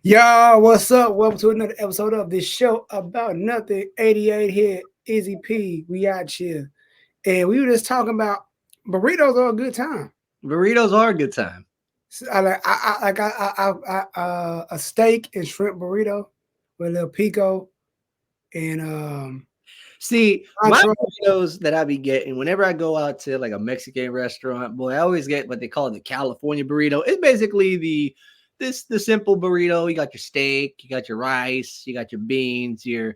Y'all, what's up? Welcome to another episode of this show about nothing. 88 here, Izzy P. We out here. And we were just talking about burritos are a good time. Burritos are a good time. A steak and shrimp burrito with a little pico and See, my entree. burritos that I be getting whenever I go out to like a Mexican restaurant, boy, I always get what they call the California burrito. It's basically the simple burrito. You got your steak, you got your rice, you got your beans, you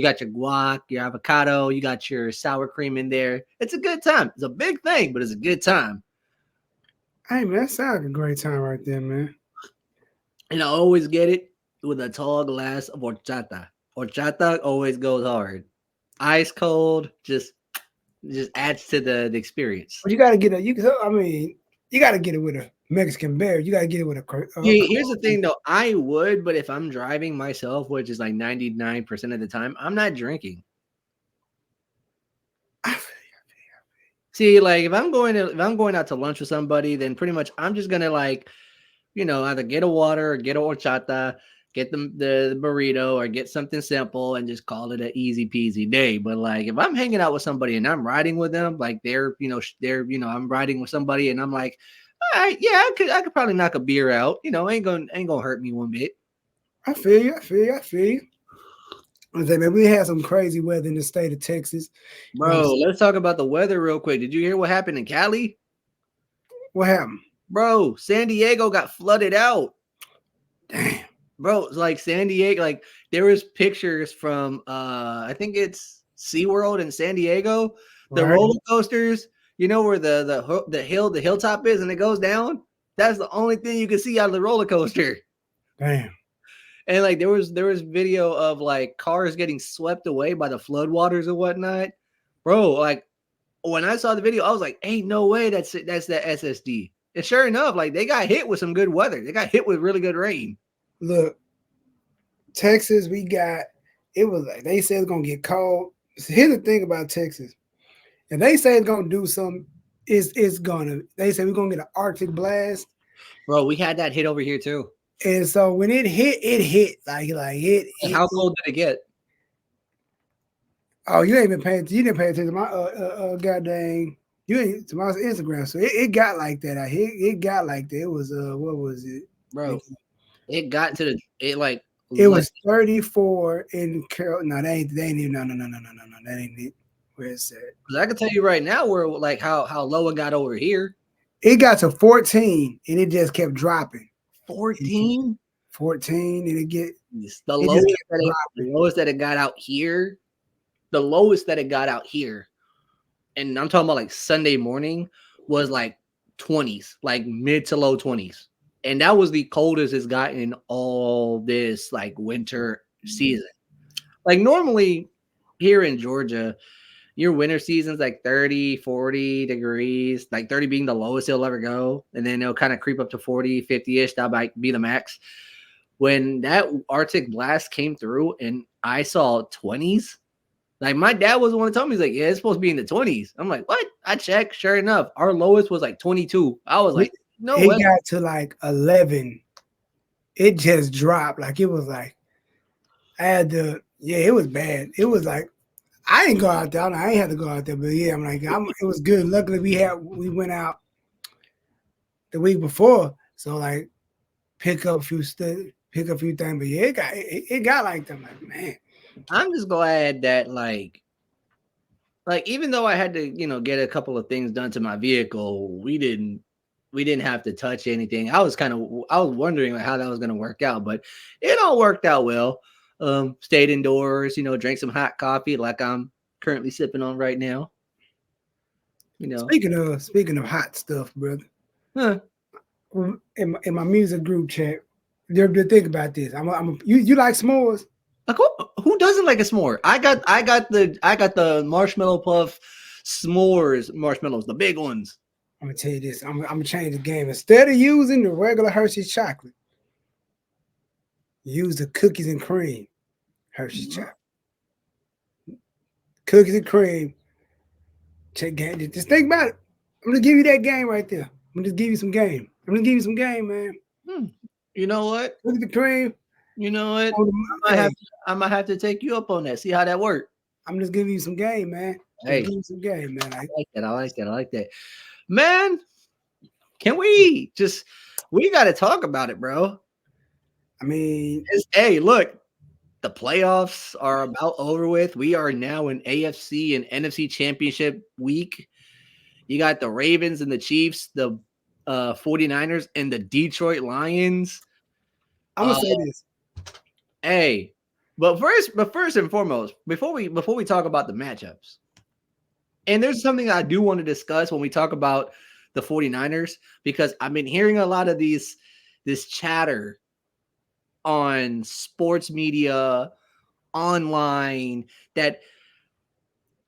got your guac, your avocado, you got your sour cream in there. It's a good time. It's a big thing, but it's a good time. Hey man, that sounds like a great time right there, man. And I always get it with a tall glass of horchata. Horchata always goes hard. Ice cold, just adds to the experience. But you gotta get you gotta get it with a Mexican bear. You gotta get it with Here's the thing though, I would, but if I'm driving myself, which is like 99% of the time, I'm not drinking. See, like if I'm going out to lunch with somebody, then pretty much I'm just gonna like, either get a water or get a horchata, get the burrito or get something simple and just call it an easy peasy day. But like if I'm hanging out with somebody and I'm riding with them, like I'm riding with somebody and I'm like, all right, yeah, I could probably knock a beer out. Ain't gonna hurt me one bit. I feel you. I feel you. I feel you. I say, man, we had some crazy weather in the state of Texas. You know Bro, let's talk about the weather real quick. Did you hear what happened in Cali? what happened? Bro, San Diego got flooded out. Damn. Bro, it's like San Diego, like there was pictures from I think it's SeaWorld in San Diego. The Right. roller coasters, where the hilltop is and it goes down. That's the only thing you can see out of the roller coaster. Damn. And like there was video of like cars getting swept away by the floodwaters and whatnot. Bro, like when I saw the video, I was like, ain't no way that's that SSD. And sure enough, like they got hit with some good weather. They got hit with really good rain. Look, Texas, it was like they said it's gonna get cold. So here's the thing about Texas. If they say it's gonna do something, it's gonna. They say we're gonna get an Arctic blast. Bro, we had that hit over here too. And so when it hit like it And hit. how cold did it get? Oh, you ain't been paying. You didn't pay attention to my goddamn. You ain't to my Instagram. So it got like that. It got like that. It was what was it? Bro, it got to like It was 34 in Carol. No, they ain't even. No. That ain't it. Where is that? because I can tell you right now where like how low it got over here. It got to 14 and it just kept dropping. 14. 14 and it get The it lowest just kept that dropping. the lowest that it got out here. The lowest that it got out here, and I'm talking about like Sunday morning, was like 20s, like mid to low 20s. And that was the coldest it's gotten in all this like winter season. Like normally here in Georgia, your winter season's like 30, 40 degrees, like 30 being the lowest it'll ever go. And then it'll kind of creep up to 40, 50-ish. That might be the max. When that Arctic blast came through and I saw 20s, like my dad was the one who told me, he's like, yeah, it's supposed to be in the 20s. I'm like, what? I checked. Sure enough, our lowest was like 22. I was like, no It way. got to like 11. It just dropped. Like it was like I had to. Yeah, it was bad. It was like I didn't go out there. I ain't had to go out there, but yeah, it was good. Luckily, we went out the week before, so like pick up a few things. But yeah, it got like that. I'm like, man, I'm just glad that like even though I had to, get a couple of things done to my vehicle, we didn't have to touch anything. I was wondering like how that was gonna work out, but it all worked out well. Stayed indoors, drank some hot coffee like I'm currently sipping on right now. You know. speaking of hot stuff, brother. Huh. In my music group chat, they're think about this. You like s'mores? Like who doesn't like a s'more? I got the marshmallow puff s'mores marshmallows, the big ones. I'm gonna tell you this. I'm gonna change the game. Instead of using the regular Hershey's chocolate, use the cookies and cream Hershey's chocolate. Cookies and cream. Check game. Just think about it. I'm gonna give you that game right there. I'm gonna just give you some game. I'm gonna give you some game, man. You know what? Look at the cream. You know what? On the, hey, I might have to take you up on that. See how that works. I'm just giving you some game, man. Just Hey, give you some game, man. I like that. I like that. I like that. Man, can we just we got to talk about it, bro. I mean, Hey, look, the playoffs are about over with. We are now in AFC and NFC championship week. You got the Ravens and the Chiefs, the 49ers and the Detroit Lions. I'm gonna say this. Hey, but first and foremost, before we talk about the matchups, and there's something I do want to discuss when we talk about the 49ers, because I've been hearing a lot of this chatter on sports media, online, that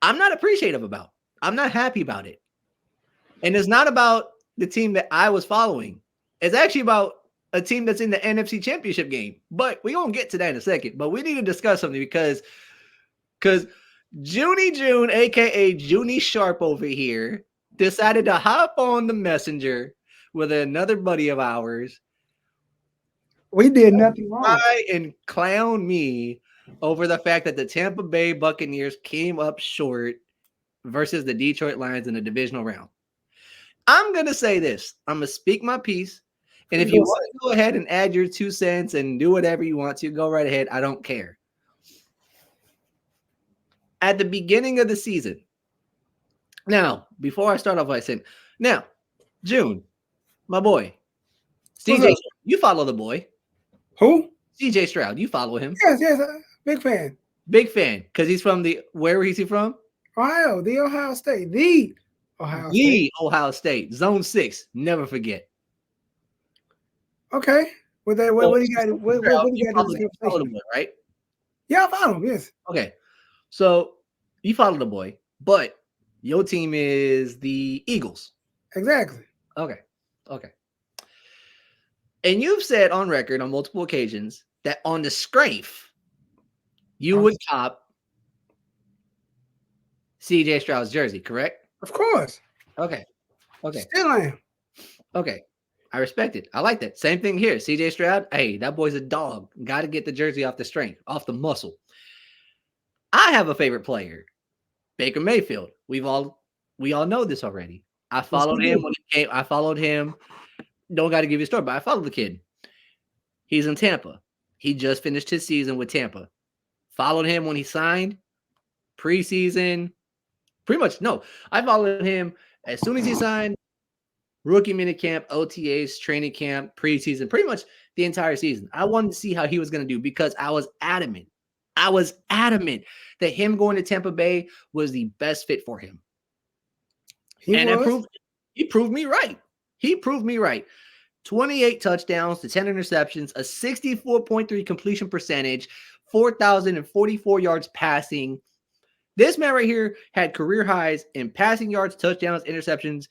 I'm not appreciative about. I'm not happy about it. And it's not about the team that I was following. It's actually about a team that's in the NFC Championship game. But we're going to get to that in a second. But we need to discuss something because Junie June, a.k.a. Junie Sharp over here, decided to hop on the messenger with another buddy of ours. We did nothing wrong. Try and clown me over the fact that the Tampa Bay Buccaneers came up short versus the Detroit Lions in the divisional round. I'm going to say this. I'm going to speak my piece. And if you want to go ahead and add your 2 cents and do whatever you want to, go right ahead. I don't care. At the beginning of the season, now, before I start off, I said, now, June, my boy, CJ, you follow the boy. Who? CJ Stroud, you follow him. Yes, big fan. Big fan, because he's from where is he from? Ohio, the Ohio State. The Ohio State. Zone 6, never forget. Okay. What do you got? What do you got to follow the boy, right? Yeah, I follow him, yes. Okay. So you follow the boy, but your team is the Eagles. Exactly. Okay. And you've said on record on multiple occasions that on the strength, you would cop CJ Stroud's jersey, correct? Of course. Okay. Still am. Okay. I respect it. I like that. Same thing here. CJ Stroud, hey, that boy's a dog. Got to get the jersey off the strength, off the muscle. I have a favorite player, Baker Mayfield. We all know this already. I followed him when he came. I followed him. Don't got to give you a story, but I followed the kid. He's in Tampa. He just finished his season with Tampa. Followed him when he signed, preseason. Pretty much, no. I followed him as soon as he signed, rookie minicamp, OTAs, training camp, preseason, pretty much the entire season. I wanted to see how he was going to do because I was adamant. That him going to Tampa Bay was the best fit for him. He proved me right. 28 touchdowns to 10 interceptions, a 64.3 completion percentage, 4,044 yards passing. This man right here had career highs in passing yards, touchdowns, interceptions,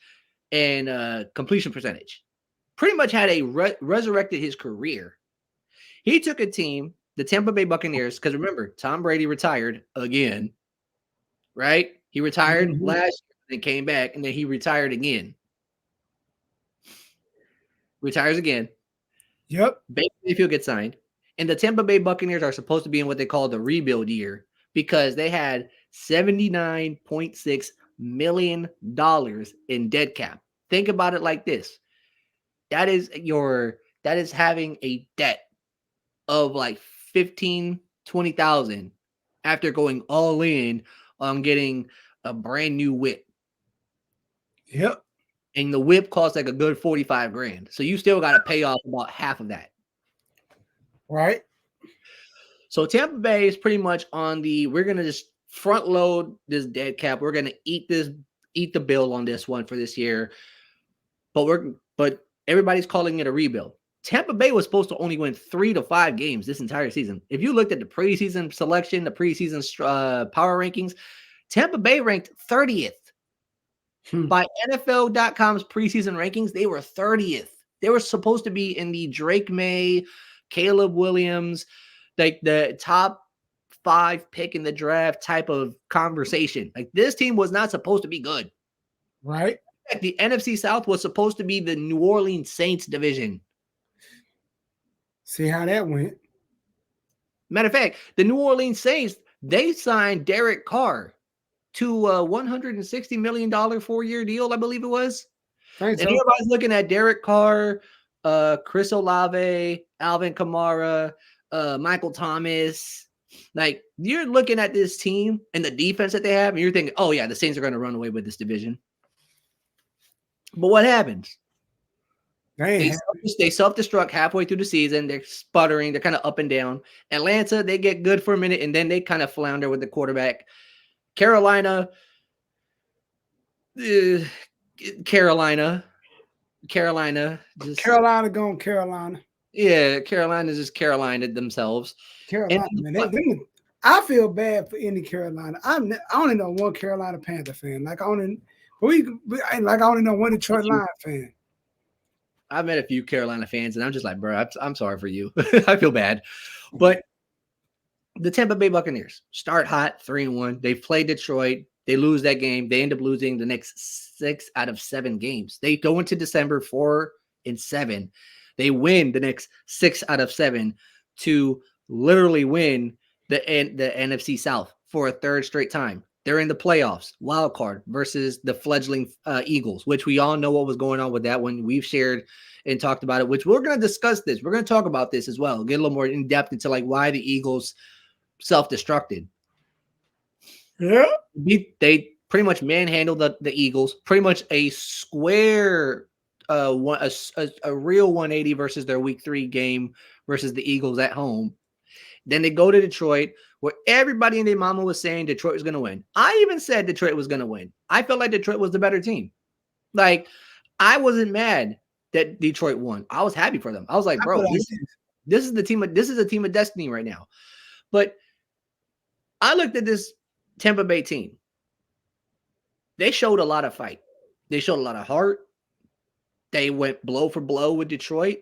and completion percentage. Pretty much had resurrected his career. He took a team, the Tampa Bay Buccaneers, because remember, Tom Brady retired again, right? He retired last year and came back, and then he retired again. Retires again. Yep. Baker Mayfield gets signed. And the Tampa Bay Buccaneers are supposed to be in what they call the rebuild year because they had $79.6 million in dead cap. Think about it like this. That is having a debt of like 15, 20,000 after going all in on getting a brand new whip. Yep. And the whip costs like a good 45 grand. So you still got to pay off about half of that. Right. So Tampa Bay is pretty much on we're going to just front load this dead cap. We're going to eat the bill on this one for this year. But everybody's calling it a rebuild. Tampa Bay was supposed to only win 3 to 5 games this entire season. If you looked at the preseason selection, the preseason power rankings, Tampa Bay ranked 30th. By NFL.com's preseason rankings, they were 30th. They were supposed to be in the Drake May, Caleb Williams, like the top 5 pick in the draft type of conversation. Like this team was not supposed to be good. Right. The NFC South was supposed to be the New Orleans Saints division. See how that went. Matter of fact, the New Orleans Saints, they signed Derek Carr to a $160 million 4-year deal, I believe it was. Thanks, And so. everybody's looking at Derek Carr, Chris Olave, Alvin Kamara, Michael Thomas. Like, you're looking at this team and the defense that they have, and you're thinking, oh, yeah, the Saints are going to run away with this division. But what happens? They self-destruct halfway through the season. They're sputtering. They're kind of up and down. Atlanta, they get good for a minute, and then they kind of flounder with the quarterback. Carolina, Carolina going Carolina. Yeah, Carolina's just Carolina themselves. Carolina, man. I feel bad for any Carolina. I only know one Carolina Panther fan. Like I only know one Detroit Lions fan. I've met a few Carolina fans, and I'm just like, bro, I'm sorry for you. I feel bad. But the Tampa Bay Buccaneers start hot, 3-1. They've played Detroit. They lose that game. They end up losing the next 6 out of 7 games. They go into December 4-7. They win the next 6 out of 7 to literally win the NFC South for a third straight time. They're in the playoffs, wild card versus the fledgling Eagles, which we all know what was going on with that one. We've shared and talked about it, which we're going to discuss this. We're going to talk about this as well, get a little more in depth into like why the Eagles self-destructed. Yeah. They pretty much manhandled the Eagles, pretty much a square a real 180 versus their week 3 game versus the Eagles at home. Then they go to Detroit, where everybody and their mama was saying Detroit was going to win. I even said Detroit was going to win. I felt like Detroit was the better team. Like, I wasn't mad that Detroit won. I was happy for them. I was like, bro, this is the team. This is a team of destiny right now. But I looked at this Tampa Bay team. They showed a lot of fight. They showed a lot of heart. They went blow for blow with Detroit.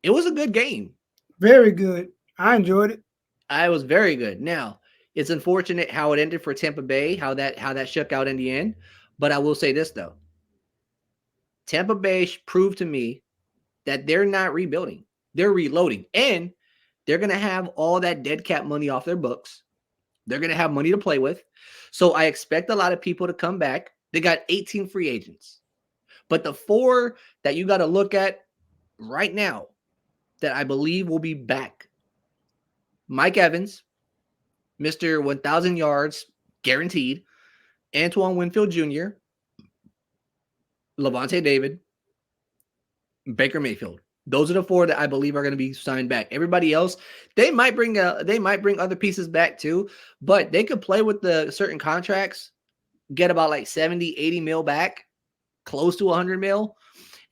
It was a good game. Very good. I enjoyed it. I was very good. Now, it's unfortunate how it ended for Tampa Bay, how that shook out in the end. But I will say this, though. Tampa Bay proved to me that they're not rebuilding. They're reloading. And they're going to have all that dead cap money off their books. They're going to have money to play with. So I expect a lot of people to come back. They got 18 free agents. But the 4 that you got to look at right now that I believe will be back: Mike Evans, Mr. 1,000 yards guaranteed; Antoine Winfield Jr., Levante David, Baker Mayfield. Those are the 4 that I believe are going to be signed back. Everybody else, they might bring other pieces back too, but they could play with the certain contracts, get about like 70, 80 mil back, close to 100 mil,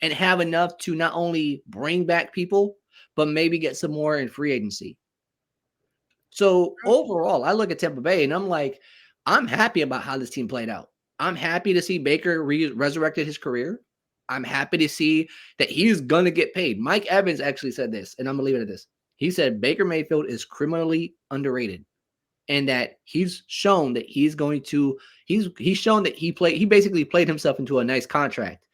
and have enough to not only bring back people, but maybe get some more in free agency. So overall, I look at Tampa Bay and I'm like, I'm happy about how this team played out. I'm happy to see Baker resurrected his career. I'm happy to see that he's going to get paid. Mike Evans actually said this, and I'm going to leave it at this. He said Baker Mayfield is criminally underrated, and that he's shown that he's shown that he basically played himself into a nice contract.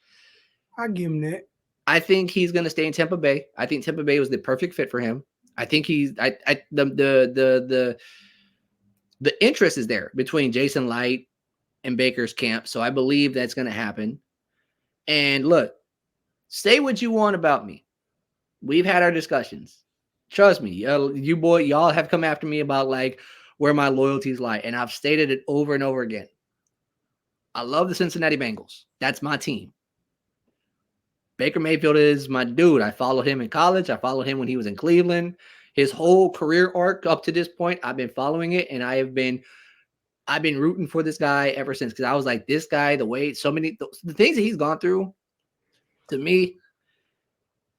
I give him that. I think he's going to stay in Tampa Bay. I think Tampa Bay was the perfect fit for him. I think the interest is there between Jason Light and Baker's camp. So I believe that's going to happen. And look, say what you want about me. We've had our discussions. Trust me, y'all have come after me about like where my loyalties lie. And I've stated it over and over again. I love the Cincinnati Bengals. That's my team. Baker Mayfield is my dude. I followed him in college. I followed him when he was in Cleveland. His whole career arc up to this point, I've been following it, and I've been rooting for this guy ever since, because I was like, this guy, the things that he's gone through, to me,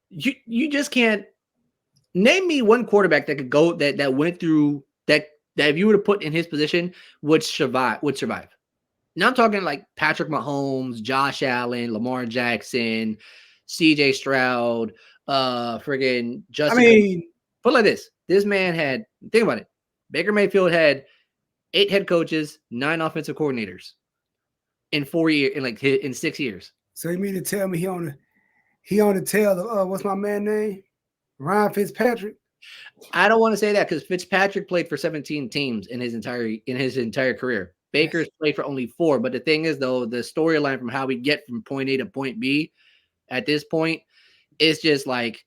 you just can't name me one quarterback that could go that went through that if you were to put in his position would survive. Now I'm talking like Patrick Mahomes, Josh Allen, Lamar Jackson, CJ Stroud, friggin' Justin. Put it like this. This man had, think about it. Baker Mayfield had 8 head coaches, 9 offensive coordinators in 4 years, in 6 years. So you mean to tell me he on the tail of what's my man name? Ryan Fitzpatrick. I don't want to say that because Fitzpatrick played for 17 teams in his entire career. Baker's played for only 4. But the thing is, though, the storyline from how we get from point A to point B at this point is just like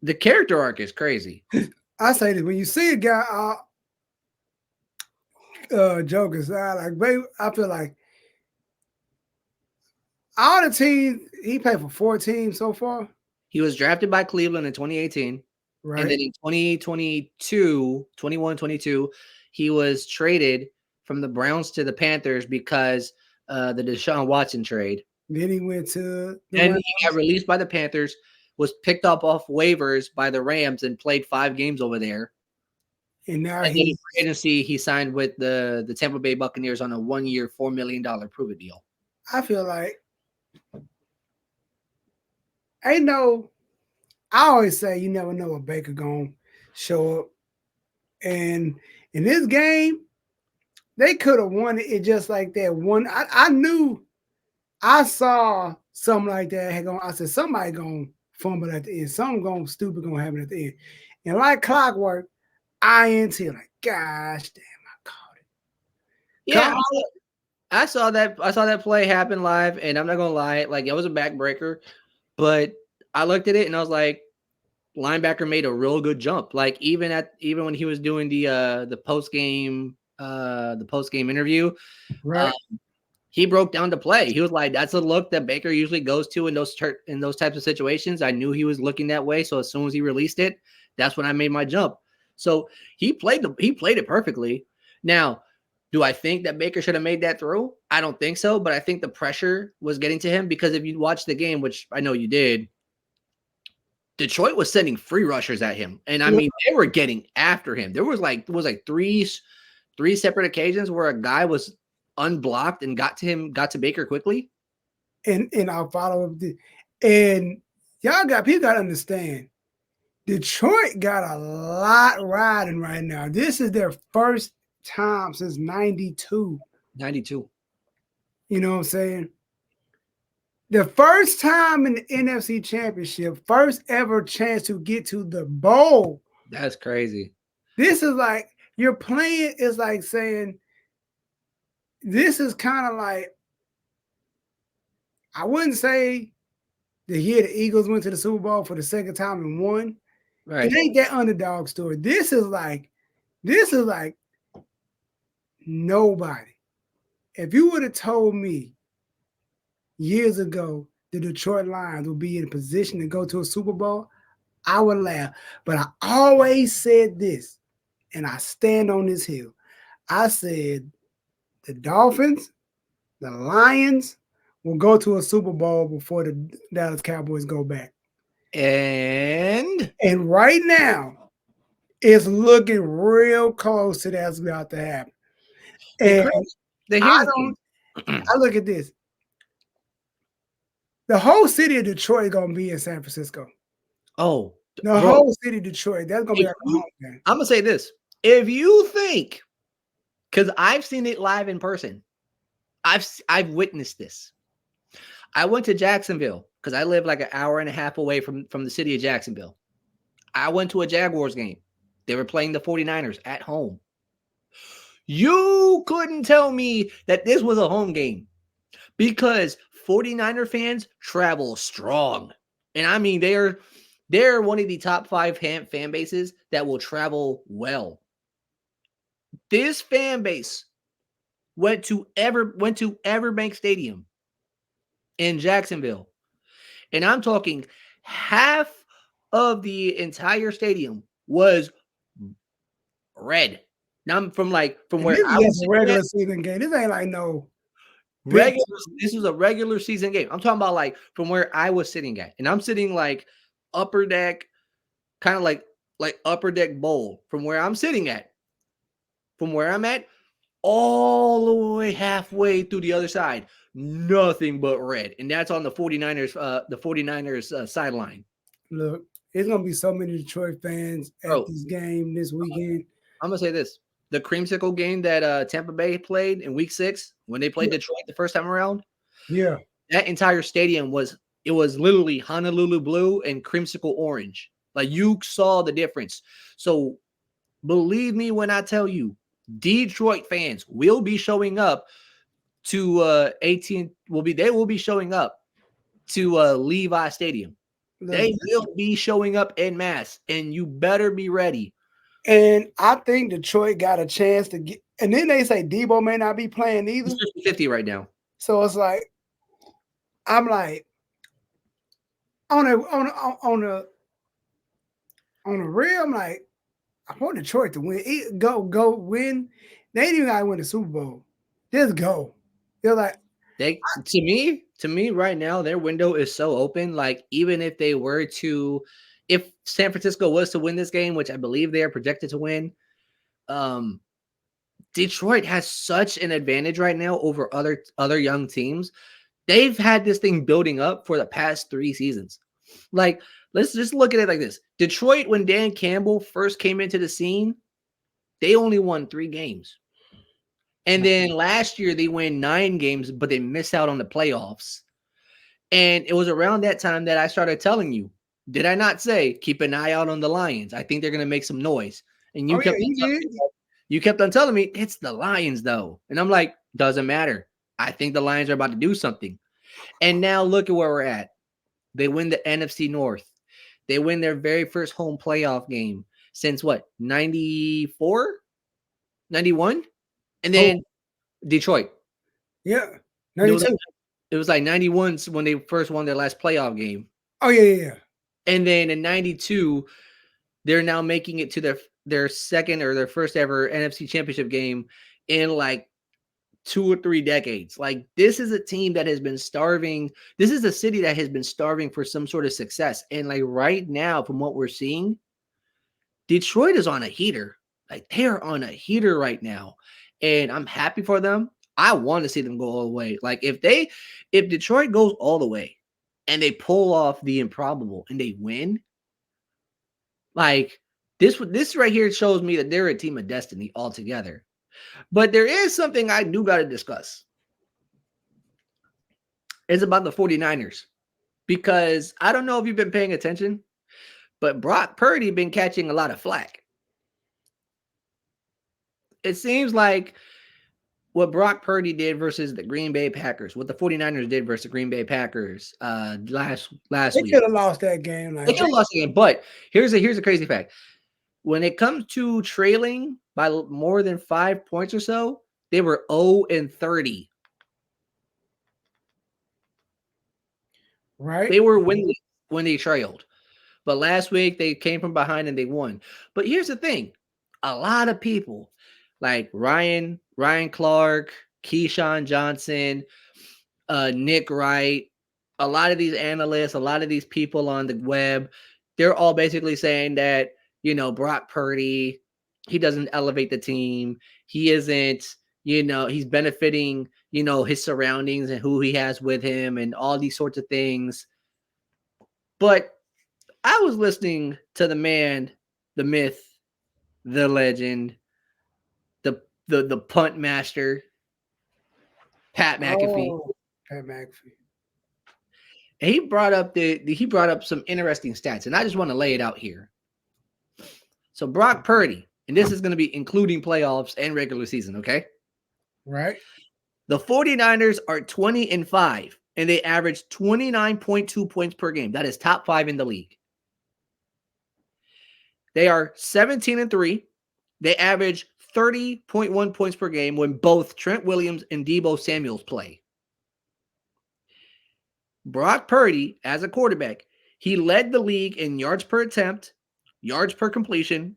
the character arc is crazy. I say this when you see a guy joke aside, like baby, I feel like all the teams he played for 4 teams so far. He was drafted by Cleveland in 2018. Right. And then in 2022, 21, 22, he was traded from the Browns to the Panthers because the Deshaun Watson trade. Then he went to and he got released by the Panthers, was picked up off waivers by the Rams and played 5 games over there. And now then in free agency, he signed with the Tampa Bay Buccaneers on a 1-year, $4 million prove-it deal. I feel like I always say you never know what Baker gonna show up. And in this game, they could have won it just like that. I knew I saw something like that. I said somebody gonna fumble at the end. Something stupid gonna happen at the end. And like clockwork, INT, like, gosh damn, I caught it. Yeah, I saw that play happen live, and I'm not gonna lie, like it was a backbreaker, but I looked at it and I was like, linebacker made a real good jump. Like even when he was doing the post game interview, right. He broke down the play. He was like, "That's a look that Baker usually goes to in those types of situations." I knew he was looking that way, so as soon as he released it, that's when I made my jump. So he played it perfectly. Now, do I think that Baker should have made that throw? I don't think so, but I think the pressure was getting to him because if you watch the game, which I know you did, Detroit was sending free rushers at him, and I mean they were getting after him. There was like three separate occasions where a guy was unblocked and got to Baker quickly. And I'll follow up. And people got to understand, Detroit got a lot riding right now. This is their first time since 92. 92. You know what I'm saying? The first time in the NFC Championship, first ever chance to get to the bowl. That's crazy. This is like, you're playing, is like saying, this is kind of like, I wouldn't say the year the Eagles went to the Super Bowl for the second time and won. Right. It ain't that underdog story. This is like nobody. If you would have told me years ago the Detroit Lions would be in a position to go to a Super Bowl, I would laugh. But I always said this, and I stand on this hill. I said the Dolphins, the Lions will go to a Super Bowl before the Dallas Cowboys go back. And right now, it's looking real close to that's about to happen. And I look at this. The whole city of Detroit is going to be in San Francisco. Oh, the whole city of Detroit. That's going to be like a home game. I'm going to say this. If you think, because I've seen it live in person, I've witnessed this. I went to Jacksonville because I live like an hour and a half away from the city of Jacksonville. I went to a Jaguars game. They were playing the 49ers at home. You couldn't tell me that this was a home game because 49er fans travel strong. And I mean, they're one of the top 5 fan bases that will travel well. This fan base went to Everbank Stadium in Jacksonville. And I'm talking half of the entire stadium was red. Now from where I was a regular season game. This ain't like no regular. This was a regular season game. I'm talking about like from where I was sitting at, and I'm sitting like upper deck, kind of like upper deck bowl from where I'm sitting at. From where I'm at, all the way halfway through the other side, nothing but red, and that's on the 49ers sideline. Look, there's gonna be so many Detroit fans at this game this weekend. I'm gonna say this. The creamsicle game that Tampa Bay played in week 6 when they played Detroit the first time around. Yeah. That entire stadium was It was literally Honolulu blue and creamsicle orange. Like you saw the difference. So believe me when I tell you, Detroit fans will be showing up to 18 they will be showing up to Levi Stadium. They will be showing up en masse, and you better be ready. And I think Detroit got a chance to get. And then they say Debo may not be playing either. It's 50-50 right now. So it's like I'm like on a real. I'm like I want Detroit to win. Go win. They ain't even gotta win the Super Bowl. Just go. They're like to me right now, their window is so open. Like even if they were to, if San Francisco was to win this game, which I believe they are projected to win, Detroit has such an advantage right now over other young teams. They've had this thing building up for the past 3 seasons. Like, let's just look at it like this. Detroit, when Dan Campbell first came into the scene, they only won 3 games. And then last year they won 9 games, but they missed out on the playoffs. And it was around that time that I started telling you, did I not say, keep an eye out on the Lions? I think they're going to make some noise. And you kept on telling me, it's the Lions, though. And I'm like, doesn't matter. I think the Lions are about to do something. And now look at where we're at. They win the NFC North. They win their very first home playoff game since what, 94? 91? And then Detroit. Yeah. 92. It was like 91 when they first won their last playoff game. Oh, yeah. And then in 92, they're now making it to their second or their first ever NFC championship game in like 2 or 3 decades. Like this is a team that has been starving. This is a city that has been starving for some sort of success. And like right now, from what we're seeing, Detroit is on a heater. Like they're on a heater right now. And I'm happy for them. I want to see them go all the way. Like if Detroit goes all the way and they pull off the improbable and they win, like this right here shows me that they're a team of destiny altogether. But there is something I do got to discuss. It's about the 49ers. Because I don't know if you've been paying attention, but Brock Purdy been catching a lot of flack. It seems like what Brock Purdy did versus the Green Bay Packers, what the 49ers did versus the Green Bay Packers last week. They could have lost that game. They could have lost the game, but here's a crazy fact. When it comes to trailing by more than 5 points or so, they were 0-30. Right. They were winless when they trailed. But last week they came from behind and they won. But here's the thing. A lot of people like Ryan Clark, Keyshawn Johnson, Nick Wright, a lot of these analysts, a lot of these people on the web, they're all basically saying that, Brock Purdy, he doesn't elevate the team. He isn't, he's benefiting, his surroundings and who he has with him and all these sorts of things. But I was listening to the man, the myth, the legend, the punt master, Pat McAfee. Pat McAfee. And he brought up some interesting stats, and I just want to lay it out here. So Brock Purdy, and this is going to be including playoffs and regular season, okay? Right. The 49ers are 20-5, and they average 29.2 points per game. That is top 5 in the league. They are 17-3. They average 30.1 points per game when both Trent Williams and Deebo Samuels play. Brock Purdy, as a quarterback, he led the league in yards per attempt, yards per completion,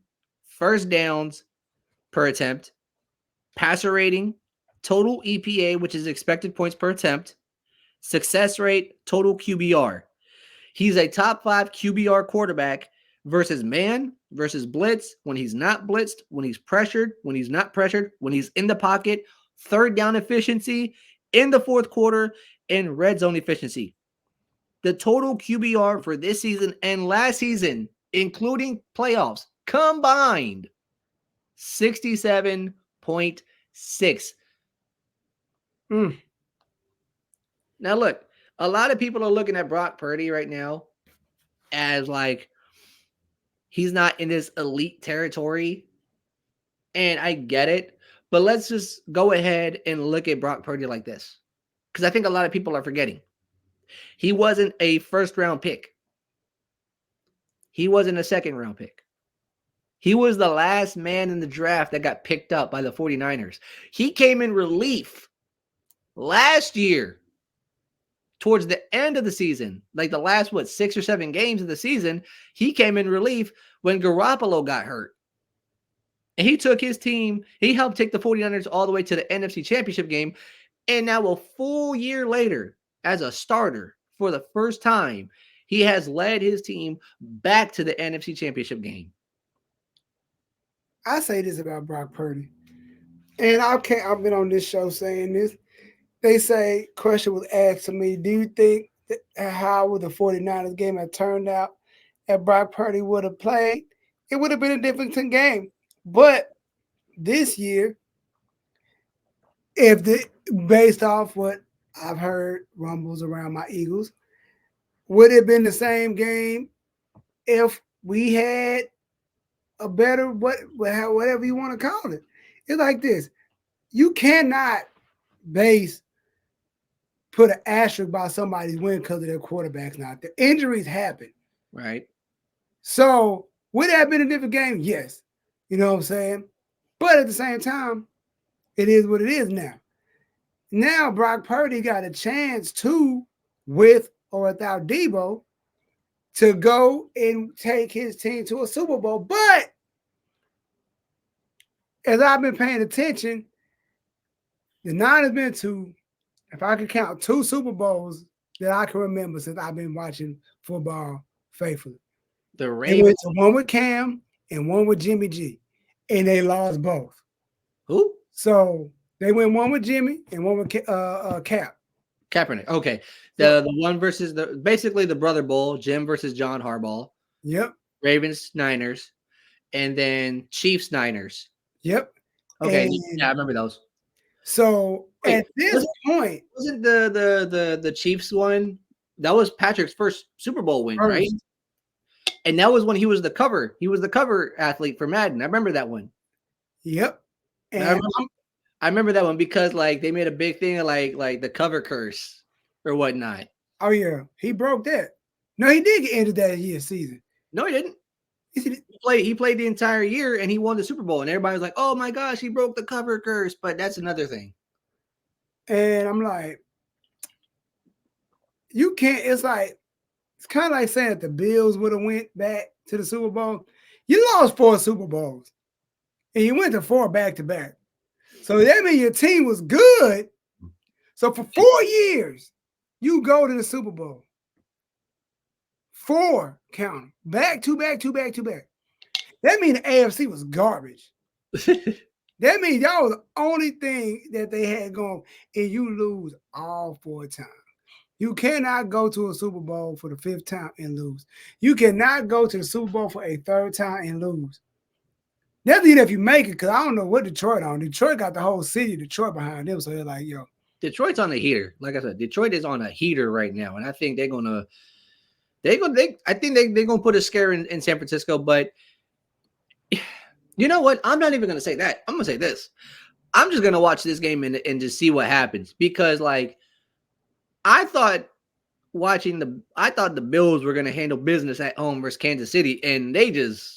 first downs per attempt, passer rating, total EPA, which is expected points per attempt, success rate, total QBR. He's a top 5 QBR quarterback versus man, versus blitz, when he's not blitzed, when he's pressured, when he's not pressured, when he's in the pocket, third down efficiency, in the fourth quarter, and red zone efficiency. The total QBR for this season and last season, including playoffs, combined 67.6. Now look, A lot of people are looking at Brock Purdy right now as like he's not in this elite territory. And I get it. But let's just go ahead and look at Brock Purdy like this. Because I think a lot of people are forgetting. He wasn't a first round pick. He wasn't a second round pick. He was the last man in the draft that got picked up by the 49ers. He came in relief last year towards the end of the season, like the last, 6 or 7 games of the season. He came in relief when Garoppolo got hurt. And he took his team, he helped take the 49ers all the way to the NFC Championship game. And now, a full year later, as a starter for the first time, he has led his team back to the NFC Championship game. I say this about Brock Purdy, and I've been on this show saying this. They say, question was asked to me, do you think how would the 49ers game have turned out if Brock Purdy would have played? It would have been a different game. But this year, based off what I've heard rumbles around my Eagles, would it have been the same game if we had a better whatever you want to call it. It's like this. You cannot put an asterisk by somebody's win because of their quarterback's not there. Injuries happen. Right. So would it have been a different game? Yes. You know what I'm saying? But at the same time, it is what it is now. Now Brock Purdy got a chance to, with or without Debo, to go and take his team to a Super Bowl. But as I've been paying attention, the Niners been to, if I could count, 2 Super Bowls that I can remember since I've been watching football faithfully. The They went Ravens. to one with Cam and one with Jimmy G, and they lost both. Who? So they went one with Jimmy and one with Cap. Kaepernick. Okay. The one versus basically the Brother Bowl, Jim versus John Harbaugh. Yep. Ravens Niners, and then Chiefs Niners. Yep. Okay. And Yeah, I remember those. so Wait, at this point, wasn't the Chiefs one? That was Patrick's first Super Bowl win, right? And that was when he was the cover. He was the cover athlete for Madden. I remember that one. Yep. And I remember that one because like they made a big thing of like the cover curse or whatnot. Oh yeah, he broke that. No, he did get ended that year's season. No, he didn't. He played the entire year and he won the Super Bowl, and everybody was like, "Oh my gosh, he broke the cover curse!" But that's another thing. And I'm like, you can't. It's kind of like saying that the Bills would have went back to the Super Bowl. You lost 4 Super Bowls, and you went to 4 back to back. So that means your team was good. So for 4 years, you go to the Super Bowl. 4 count back to back to back to back. That means the AFC was garbage. That means y'all was the only thing that they had going, and you lose all 4 times. You cannot go to a Super Bowl for the 5th time and lose. You cannot go to the Super Bowl for a 3rd time and lose. That's even if you make it, because I don't know what Detroit on. Detroit got the whole city of Detroit behind them, so they're like, yo. Detroit's on a heater. Like I said, Detroit is on a heater right now, and I think they're gonna put a scare in San Francisco. But you know what? I'm not even gonna say that. I'm gonna say this. I'm just gonna watch this game and just see what happens, because like I thought the Bills were gonna handle business at home versus Kansas City, and they just.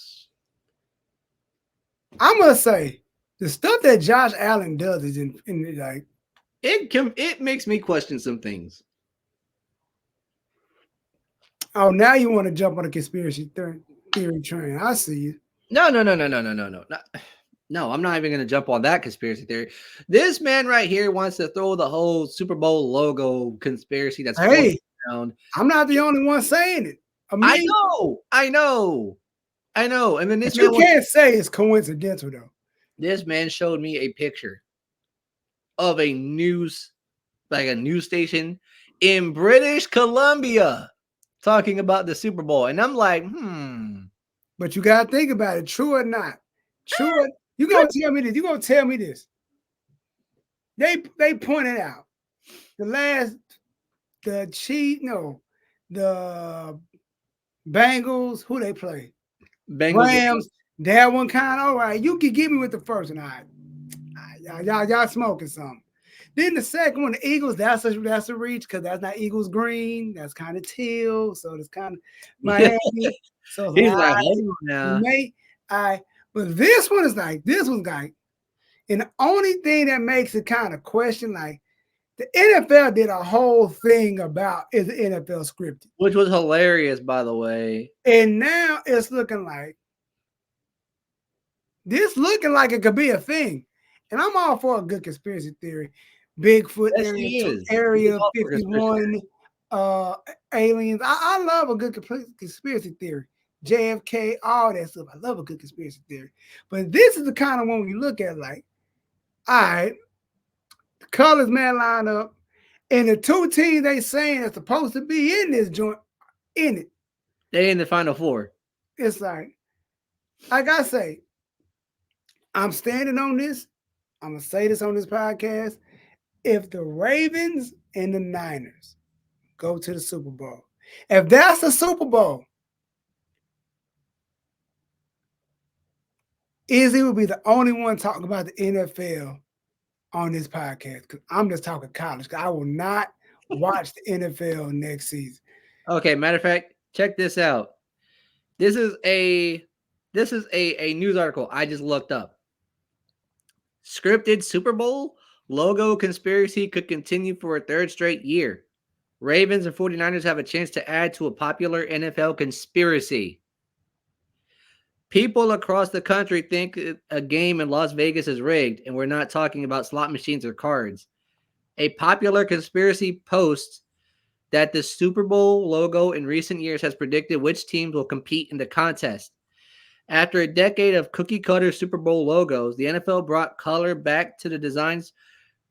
I'm gonna say the stuff that Josh Allen does is in like it makes me question some things. Oh, now you want to jump on a conspiracy theory train? I see you. No. No, I'm not even going to jump on that conspiracy theory. This man right here wants to throw the whole Super Bowl logo conspiracy that's around. I'm not the only one saying it. I know. And then this man you can't say it's coincidental though. This man showed me a picture of a news station in British Columbia talking about the Super Bowl. And I'm like, But you got to think about it. True or not? True. You going to tell me this. You going to tell me this. They pointed out the last the Chiefs, no, the Bengals, who they play? Bengals. Rams. That one kind of all right. You can get me with the first one. All right. Y'all smoking something. Then the second one, the Eagles, that's a reach because that's not Eagles green. That's kind of teal. So it's kind of Miami. So it's like, He's all like, right, hold on we now. may, all right. But this one is like, this one's like, and the only thing that makes it kind of question, like, the NFL did a whole thing about is the NFL scripted. Which was hilarious, by the way. And now it's looking like this looking like it could be a thing. And I'm all for a good conspiracy theory. Bigfoot Yes, he is. He is area all for conspiracy 51, uh aliens. I love a good conspiracy theory. JFK, all that stuff. I love a good conspiracy theory. But this is the kind of one you look at like, all right, the colors man line up, and the two teams they saying are supposed to be in this joint in it. They in the Final Four. It's like I say, I'm standing on this. I'm gonna say this on this podcast. If the Ravens and the Niners go to the Super Bowl, if that's the Super Bowl, Izzy will be the only one talking about the NFL on this podcast because I'm just talking college. I will not watch the NFL next season. Okay, matter of fact, check this out. This is a news article I just looked up. Scripted Super Bowl logo conspiracy could continue for a third straight year. Ravens and 49ers have a chance to add to a popular NFL conspiracy. People across the country think a game in Las Vegas is rigged, and we're not talking about slot machines or cards. A popular conspiracy posts that the Super Bowl logo in recent years has predicted which teams will compete in the contest. After a decade of cookie cutter Super Bowl logos, the NFL brought color back to the designs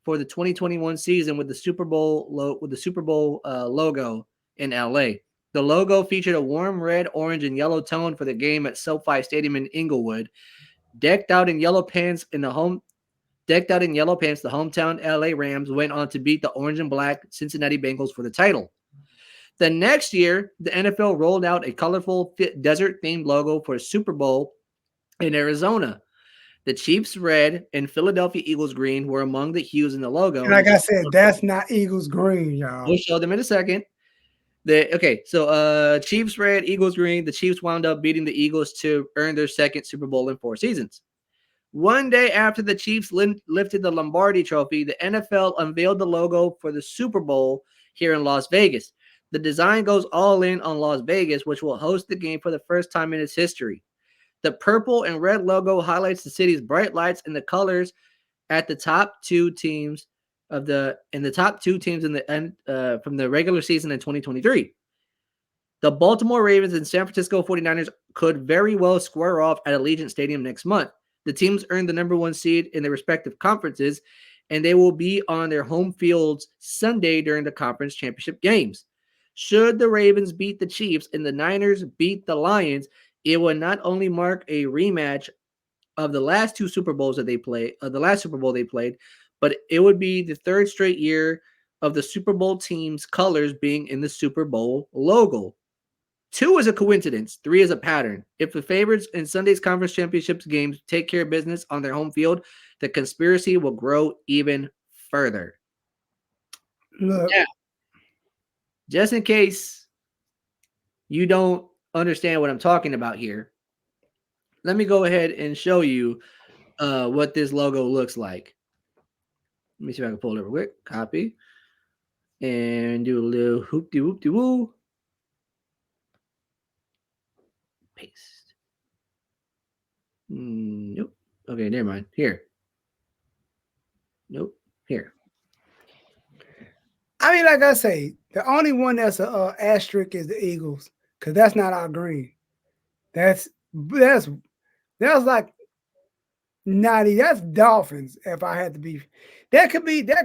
for the 2021 season with the Super Bowl logo in LA. The logo featured a warm red, orange, and yellow tone for the game at SoFi Stadium in Inglewood. Decked out in yellow pants, the hometown LA Rams went on to beat the orange and black Cincinnati Bengals for the title. The next year, the NFL rolled out a colorful desert-themed logo for Super Bowl in Arizona. The Chiefs red and Philadelphia Eagles green were among the hues in the logo. And like I said, that's not Eagles green, y'all. We'll show them in a second. Chiefs red, Eagles green. The Chiefs wound up beating the Eagles to earn their second Super Bowl in 4 seasons. One day after the Chiefs lifted the Lombardi Trophy, the NFL unveiled the logo for the Super Bowl here in Las Vegas. The design goes all in on Las Vegas, which will host the game for the first time in its history. The purple and red logo highlights the city's bright lights and the colors at the top two teams from the regular season in 2023. The Baltimore Ravens and San Francisco 49ers could very well square off at Allegiant Stadium next month. The teams earned the number 1 seed in their respective conferences, and they will be on their home fields Sunday during the conference championship games. Should the Ravens beat the Chiefs and the Niners beat the Lions, it would not only mark a rematch of the last Super Bowl they played, but it would be the third straight year of the Super Bowl team's colors being in the Super Bowl logo. 2 is a coincidence. 3 is a pattern. If the favorites in Sunday's conference championships games take care of business on their home field, the conspiracy will grow even further. Look, now, just in case you don't understand what I'm talking about here, let me go ahead and show you what this logo looks like. Let me see if I can pull it real quick. Copy. And do a little hoop-de-whoop-de-woo. Paste. Nope. Okay, never mind. Here. Nope. Here. I mean, like I say, the only one that's a asterisk is the Eagles because that's not our green. That's like 90. That's Dolphins. If I had to be, that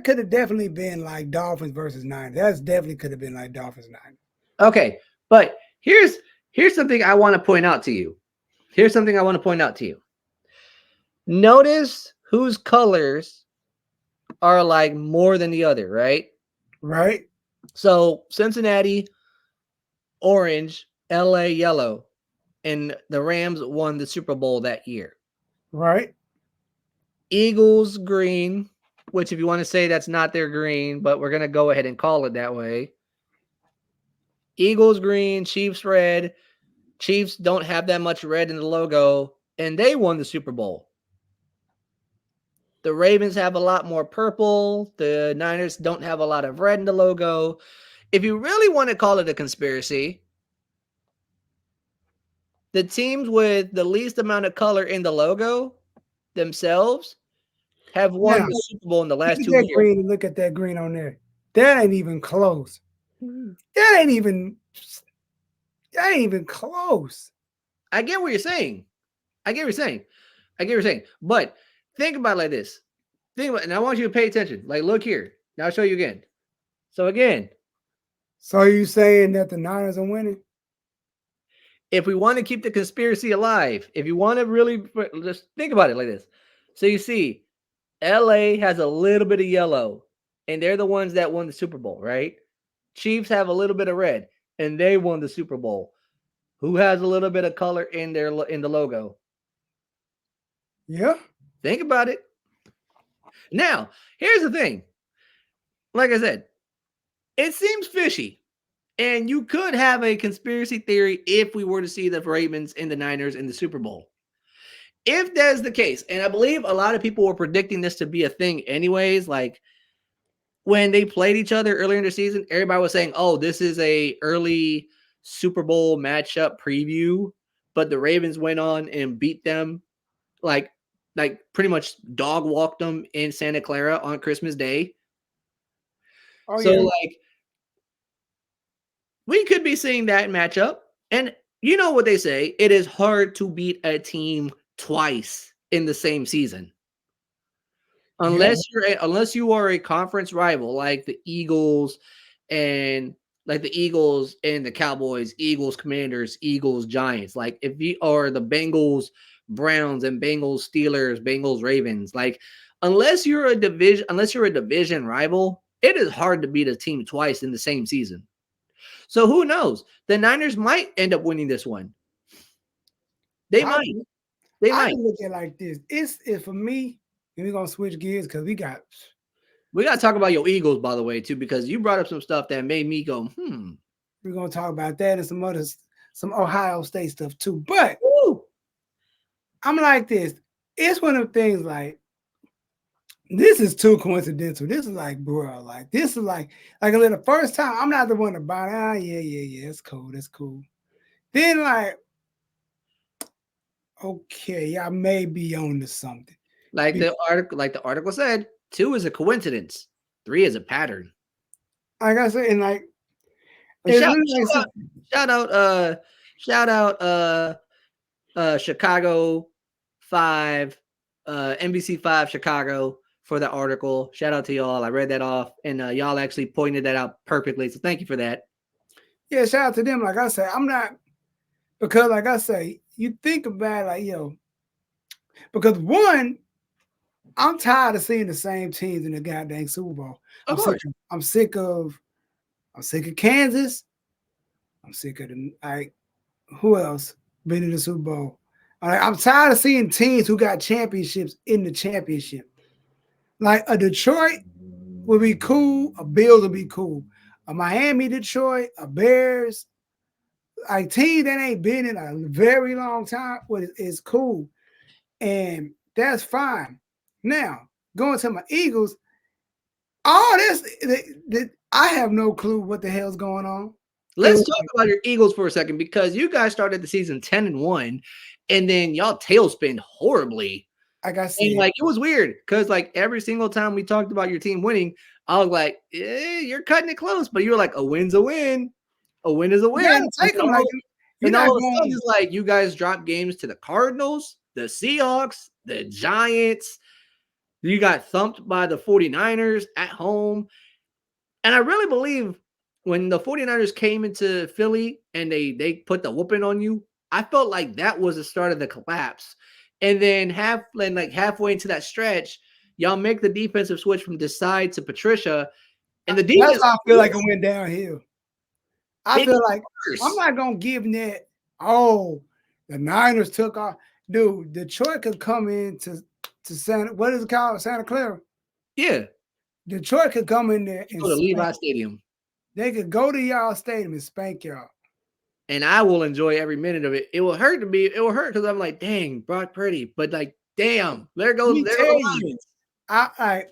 could have definitely been like Dolphins versus Niners. That's definitely could have been like Dolphins Niners. Okay, but here's something I want to point out to you. Notice whose colors are like more than the other, right? Right. So Cincinnati, orange, LA, yellow, and the Rams won the Super Bowl that year. Right. Eagles, green, which if you want to say that's not their green, but we're going to go ahead and call it that way. Eagles, green, Chiefs, red. Chiefs don't have that much red in the logo, and they won the Super Bowl. The Ravens have a lot more purple. The Niners don't have a lot of red in the logo. If you really want to call it a conspiracy, the teams with the least amount of color in the logo themselves have won Now, the Super Bowl in the look last at 2 that years. green and look at that green on there. That ain't even close. That ain't even close. I get what you're saying. I get what you're saying. But think about it like this. Think about it, and I want you to pay attention. Like, look here. Now I'll show you again. So again, So you saying that the Niners are winning? if we want to keep the conspiracy alive, if you want to really just think about it like this. So you see, LA has a little bit of yellow, and they're the ones that won the Super Bowl, right? Chiefs have a little bit of red, and they won the Super Bowl. Who has a little bit of color in the logo? Yeah. Think about it. Now, here's the thing. Like I said, it seems fishy. And you could have a conspiracy theory if we were to see the Ravens and the Niners in the Super Bowl. If that's the case, and I believe a lot of people were predicting this to be a thing anyways, like when they played each other earlier in the season, everybody was saying, "Oh, this is a early Super Bowl matchup preview," but the Ravens went on and beat them like pretty much dog walked them in Santa Clara on Christmas Day. Oh So yeah. like we could be seeing that matchup. And you know what they say, it is hard to beat a team twice in the same season. Yeah. Unless you are a conference rival like the Eagles and the Cowboys, Eagles, Commanders, Eagles, Giants. Like if you are the Bengals, Browns, and Bengals, Steelers, Bengals, Ravens, like unless you're a division rival, it is hard to beat a team twice in the same season. So who knows? The Niners might end up winning this one. They I might. They I might. look at it like this. It's for me, and we're gonna switch gears because We got to talk about your Eagles, by the way, too, because you brought up some stuff that made me go, we're gonna talk about that and some Ohio State stuff too. But Woo! I'm like this. It's one of the things like this is too coincidental. This is like, bro, like this is like the first time I'm not the one to buy. Yeah, it's cool, that's cool. Then like, okay, I may be on to something. Like the article said, 2 is a coincidence, 3 is a pattern. Like I said, and like And it's really like shout out Chicago 5, NBC 5 Chicago for the article. Shout out to y'all. I read that off, and y'all actually pointed that out perfectly. So thank you for that. yeah, shout out to them. Like I say, I'm not because like I say, you think about it, like because one, I'm tired of seeing the same teams in the goddamn Super Bowl. Of course. I'm sick of Kansas. I'm sick of who else been in the Super Bowl? I'm tired of seeing teams who got championships in the championship. Like a Detroit would be cool, a Bills would be cool. A Miami, Detroit, a Bears, like team that ain't been in a very long time, is cool. And that's fine. Now, going to my Eagles, all this, I have no clue what the hell's going on. Let's talk about your Eagles for a second because you guys started the season 10-1, and then y'all tailspin horribly. Like I said, And like it was weird because like every single time we talked about your team winning, I was like, you're cutting it close, but you're like, a win's a win, a win is a win. you gotta take them like And all of a sudden, it's like you guys drop games to the Cardinals, the Seahawks, the Giants. You got thumped by the 49ers at home. And I really believe when the 49ers came into Philly and they put the whooping on you, I felt like that was the start of the collapse. And then halfway into that stretch, y'all make the defensive switch from Desai to Patricia, And the That's defense, how I feel like it went downhill. I it feel got like I'm worse. not gonna give that. Oh, the Niners took off. Dude, Detroit could come into Santa. What is it called? Santa Clara. Yeah, Detroit could come in there and go to spank. Levi Stadium, They could go to y'all stadium and spank y'all. and I will enjoy every minute of it. It will hurt to be. It will hurt because I'm like, dang, Brock Purdy, but like, damn, Let me there go tell the you, Lions. I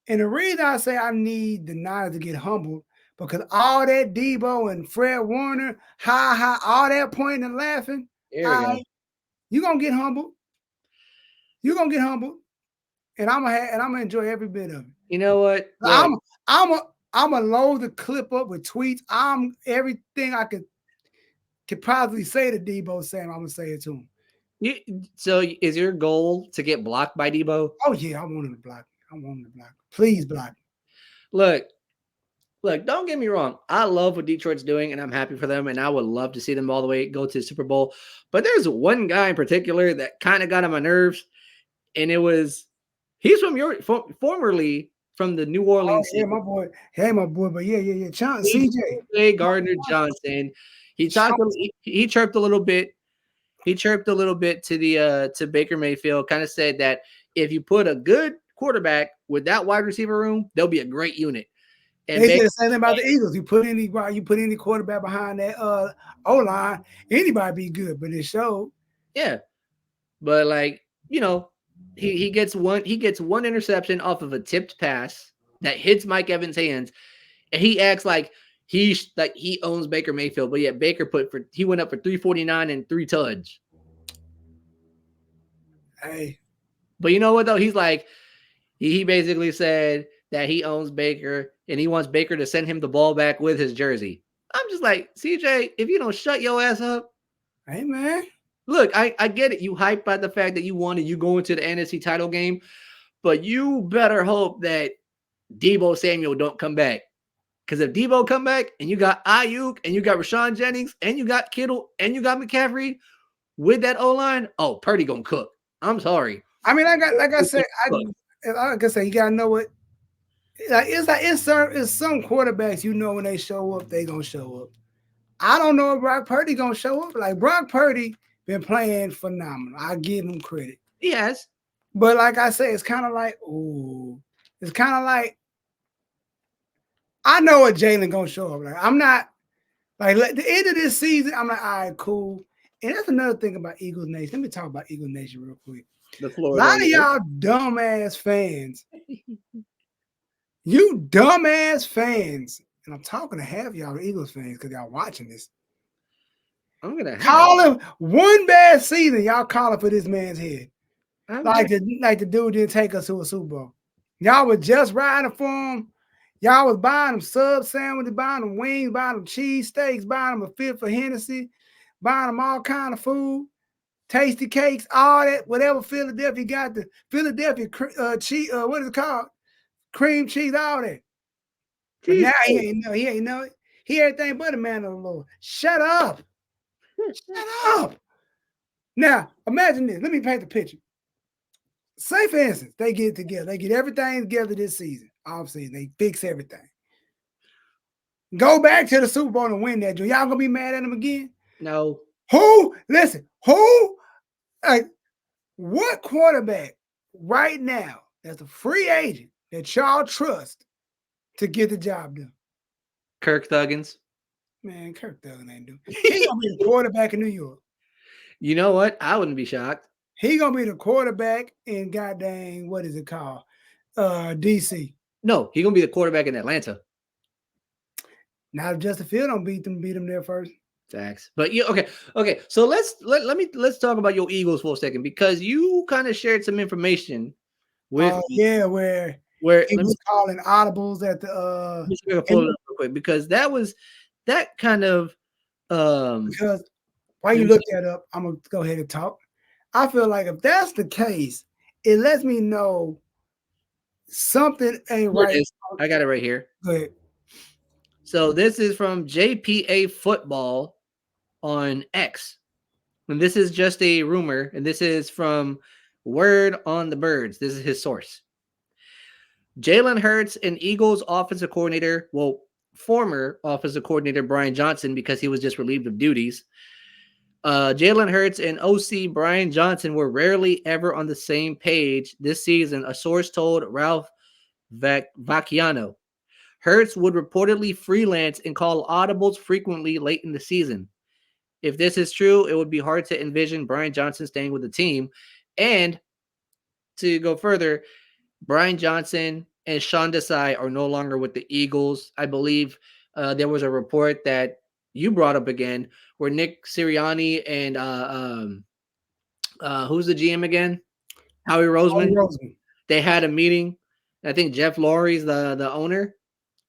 and the reason I say I need the Niners to get humbled because all that Debo and Fred Warner, all that pointing and laughing, There we all go. right, you gonna get humbled. You gonna get humbled, and I'm gonna enjoy every bit of it. You know what? Look, I'm I'm a I'm gonna load the clip up with tweets. I'm everything I could probably say to Debo saying I'm gonna say it to him. you, so is your goal to get blocked by Debo? Oh yeah, I want him to block. I want him to block. Please block. Look, look, don't get me wrong. I love what Detroit's doing, and I'm happy for them, and I would love to see them all the way go to the Super Bowl. But there's one guy in particular that kind of got on my nerves, and he's from formerly from the New Oh Orleans yeah, Saints. my boy. Hey, my boy. But yeah. CJ. CJ Gardner Johnson. He talked. He chirped a little bit. He chirped a little bit to Baker Mayfield. Kind of said that if you put a good quarterback with that wide receiver room, they'll be a great unit. And They said Baker, the same thing about the Eagles. You put any quarterback behind that O line, anybody be good. But it showed. yeah, but like he gets one interception off of a tipped pass that hits Mike Evans' hands, and he acts like he owns Baker Mayfield, but yet Baker he went up for 349 and 3 tuds. Hey, But you know what though? He's like he basically said that he owns Baker and he wants Baker to send him the ball back with his jersey. I'm just like, CJ, if you don't shut your ass up, hey man. look, I get it. You hyped by the fact that you go into the NFC title game, but you better hope that Debo Samuel don't come back. Because if Debo come back and you got Ayuk and you got Rashawn Jennings and you got Kittle and you got McCaffrey with that O-line, oh, Purdy gonna cook. I'm sorry. I mean, like I said, you gotta know what. It's some quarterbacks you know when they show up, they gonna show up. I don't know if Brock Purdy gonna show up. Like Brock Purdy been playing phenomenal. I give him credit. He has. But like I said, it's kind of like, ooh, it's kind of like I know what Jalen gonna show up. Like I'm not like at the end of this season, I'm like, all right, cool. And that's another thing about Eagles Nation. Let me talk about Eagles Nation real quick. The A floor is lot all of yours. y'all dumbass fans, you dumbass fans, and I'm talking to half y'all Eagles fans because y'all watching this. I'm gonna Call him one bad season, y'all calling for this man's head. Like the dude didn't take us to a Super Bowl. Y'all was just riding for him. Y'all was buying them sub sandwiches, buying them wings, buying them cheese steaks, buying them a fifth of Hennessy, buying them all kind of food, tasty cakes, all that, whatever Philadelphia got, the Philadelphia cheese, what is it called? Cream cheese, all that. But now he ain't know it. He everything but a man of the Lord. Shut up. Shut up. Now, imagine this. Let me paint the picture. Say, for instance, they get together. They get everything together this season. Off season. They fix everything. Go back to the Super Bowl and win that. Y'all gonna be mad at them again? No. Who? Listen. Who? Like, what quarterback right now that's a free agent that y'all trust to get the job done? Kirk Thuggins. Man, Kirk Thuggins ain't doing. He gonna be the quarterback in New York. You know what? I wouldn't be shocked. He gonna be the quarterback in goddamn what is it called? DC. No, he's gonna be the quarterback in Atlanta. Now if Justin Field don't beat them there first. Facts. But yeah, okay. So let's talk about your Eagles for a second because you kind of shared some information with yeah, where he was calling audibles at the let me pull it up real quick because that kind of because while you look that up, I'm gonna go ahead and talk. I feel like if that's the case, it lets me know something ain't right. I got it right here. Go ahead. So this is from JPA Football on X. And this is just a rumor, and this is from Word on the Birds. This is his source. Jalen Hurts and Eagles offensive coordinator, well, former offensive coordinator Brian Johnson, because he was just relieved of duties. Jalen Hurts and OC Brian Johnson were rarely ever on the same page this season, a source told Ralph Vacchiano. Hurts would reportedly freelance and call audibles frequently late in the season. If this is true, it would be hard to envision Brian Johnson staying with the team. And to go further, Brian Johnson and Sean Desai are no longer with the Eagles. I believe there was a report that you brought up again where Nick Sirianni and who's the GM again? Howie Howie Roseman. Roseman. They had a meeting. I think Jeff Lurie's the owner.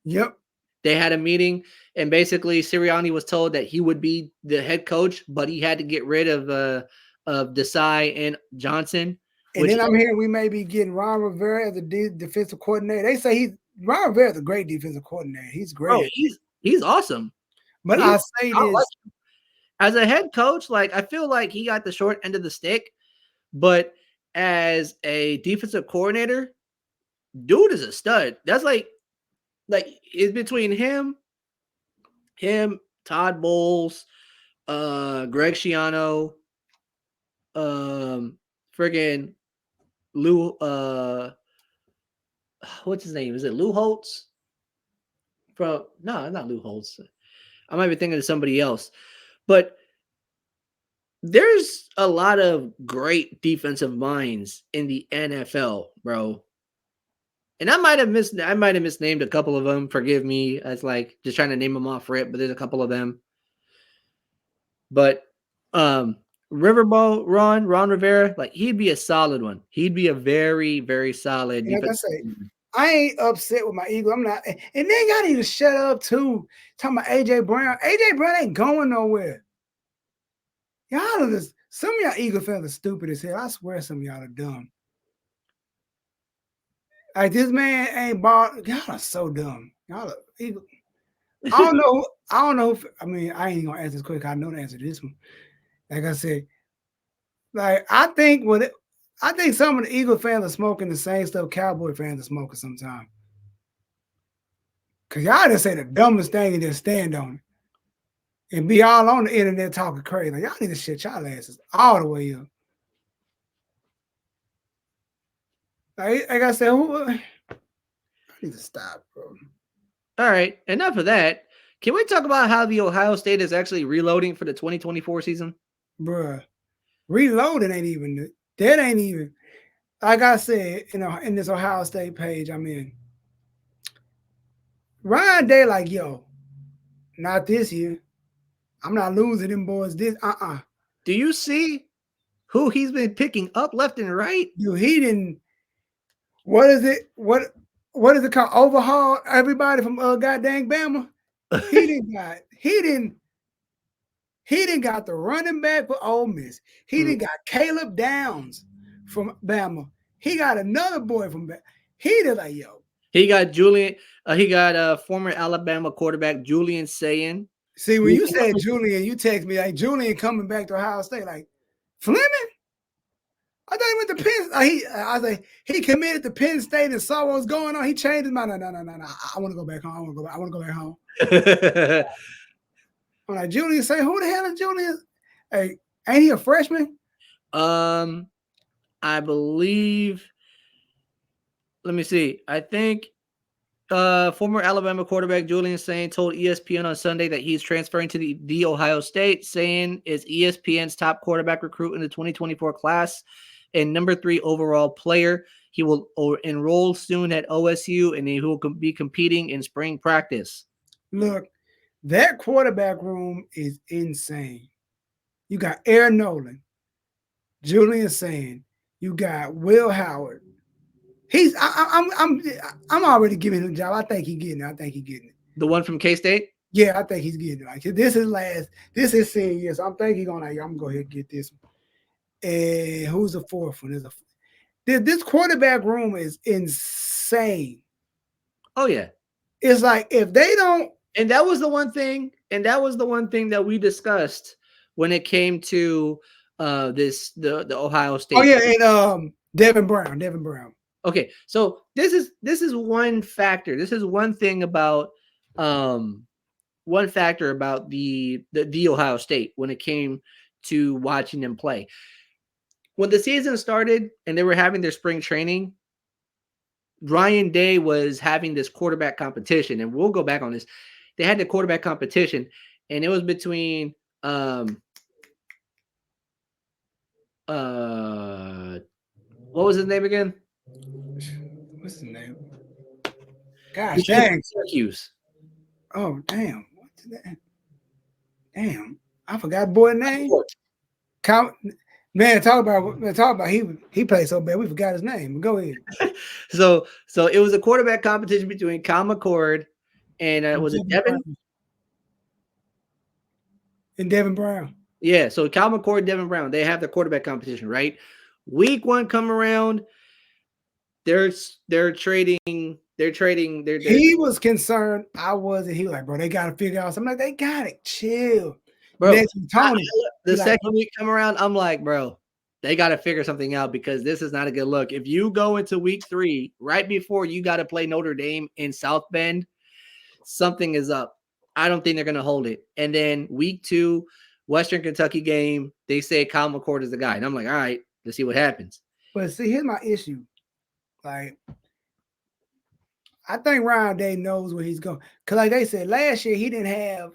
Yep. They had a meeting, and basically Sirianni was told that he would be the head coach, but he had to get rid of Desai and Johnson. And then I'm hearing we may be getting Ron Rivera as the defensive coordinator. They say Ron Rivera is a great defensive coordinator. He's great. Bro, he's awesome. But I say this as a head coach, like I feel like he got the short end of the stick, but as a defensive coordinator, dude is a stud. That's like it's between him, Todd Bowles, Greg Schiano, friggin' Lou, what's his name? Is it Lou Holtz? No, not Lou Holtz. I might be thinking of somebody else, but there's a lot of great defensive minds in the NFL, bro. And I might have misnamed a couple of them. Forgive me. As like just trying to name them off rip, but there's a couple of them. But Riverboat Ron Rivera, like he'd be a solid one. He'd be a very, very solid. Like I say, I ain't upset with my Eagles. I'm not, and then y'all need to shut up too. Talking about AJ Brown. AJ Brown ain't going nowhere. Y'all are just, some of y'all Eagle fans are stupid as hell. I swear some of y'all are dumb. Like this man ain't bought. Y'all are so dumb. Y'all are Eagle. I don't know. I mean, I ain't gonna answer this quick. I know the answer to this one. Like I said, like I think some of the Eagle fans are smoking the same stuff Cowboy fans are smoking sometimes. Cause y'all just say the dumbest thing and just stand on it. And be all on the internet talking crazy. Like, y'all need to shit y'all asses all the way up. Like I said, I need to stop, bro. All right, enough of that. Can we talk about how the Ohio State is actually reloading for the 2024 season? Bruh, reloading ain't even, that ain't even, like I said, in this Ohio State page I'm in, Ryan Day like, yo, not this year. I'm not losing them boys this, Do you see who he's been picking up left and right? Dude, he didn't, what is it called? Overhaul everybody from goddamn Bama. He didn't got the running back for Ole Miss. He didn't got Caleb Downs from Bama. He got another boy from Bama. He did like, yo. He got Julian. He got former Alabama quarterback Julian Sayin. See, when you said Julian, you text me like Julian coming back to Ohio State. Like Fleming? I thought he went to Penn. I was like, he committed to Penn State and saw what was going on. He changed his mind. No. I want to go back home. I want to go back home. I'm like, Julian, say, who the hell is Julian? Hey, ain't he a freshman? I believe. Let me see. I think former Alabama quarterback Julian Sayin told ESPN on Sunday that he's transferring to the Ohio State. Sayin is ESPN's top quarterback recruit in the 2024 class and number 3 overall player. He will enroll soon at OSU, and he will be competing in spring practice. Look, that quarterback room is insane. You got Aaron Nolan, Julian Sayin, you got Will Howard. I'm already giving him a job. I think he's getting it. The one from K-State? Yeah, I think he's getting it. Like this is senior year. So I'm thinking he's gonna I'm gonna go ahead and get this one. And who's the fourth one? This quarterback room is insane. Oh yeah. It's like if they don't, and that was the one thing that we discussed when it came to the Ohio State. Oh yeah, and Devin Brown. Okay, so this is one factor. This is one thing about um one factor about the Ohio State when it came to watching them play. When the season started and they were having their spring training, Ryan Day was having this quarterback competition, and we'll go back on this. They had the quarterback competition, and it was between uh what was his name again? What's the name? Gosh He played dang. for Syracuse. Oh damn. What's that? Damn. I forgot boy name. Count man, talk about he played so bad we forgot his name. Go ahead. So it was a quarterback competition between Kyle McCord and was it Devin? And Devin Brown. Yeah, so Kyle McCord, Devin Brown, they have the quarterback competition, right? Week one come around, they're they're trading, they're He was concerned. I wasn't. He was like, bro, they got to figure out something. Like, they got it. Chill. bro. Next to Tony. The Like, second week come around, I'm like, bro, they got to figure something out because this is not a good look. If you go into week 3 right before you got to play Notre Dame in South Bend, something is up. I don't think they're going to hold it. And then week 2, Western Kentucky game, they say Kyle McCord is the guy. And I'm like, all right, let's see what happens. but see, here's my issue. Like, I think Ryan Day knows where he's going. Because, like they said, last year he didn't have,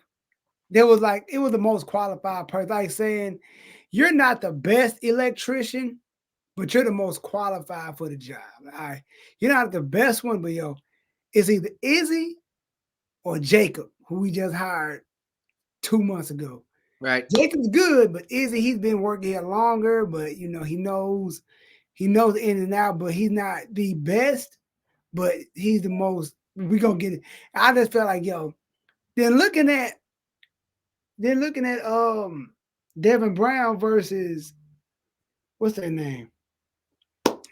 there was like, it was the most qualified person. Like saying, you're not the best electrician, but you're the most qualified for the job. All right. You're not the best one, but yo, it's either Izzy or Jacob, who we just hired 2 months ago. Right. Jacob's good, but Izzy, he's been working here longer, but you know, he knows the in and out, but he's not the best, but he's the most. We're gonna get it. I just felt like, yo, then looking at Devin Brown versus what's their name?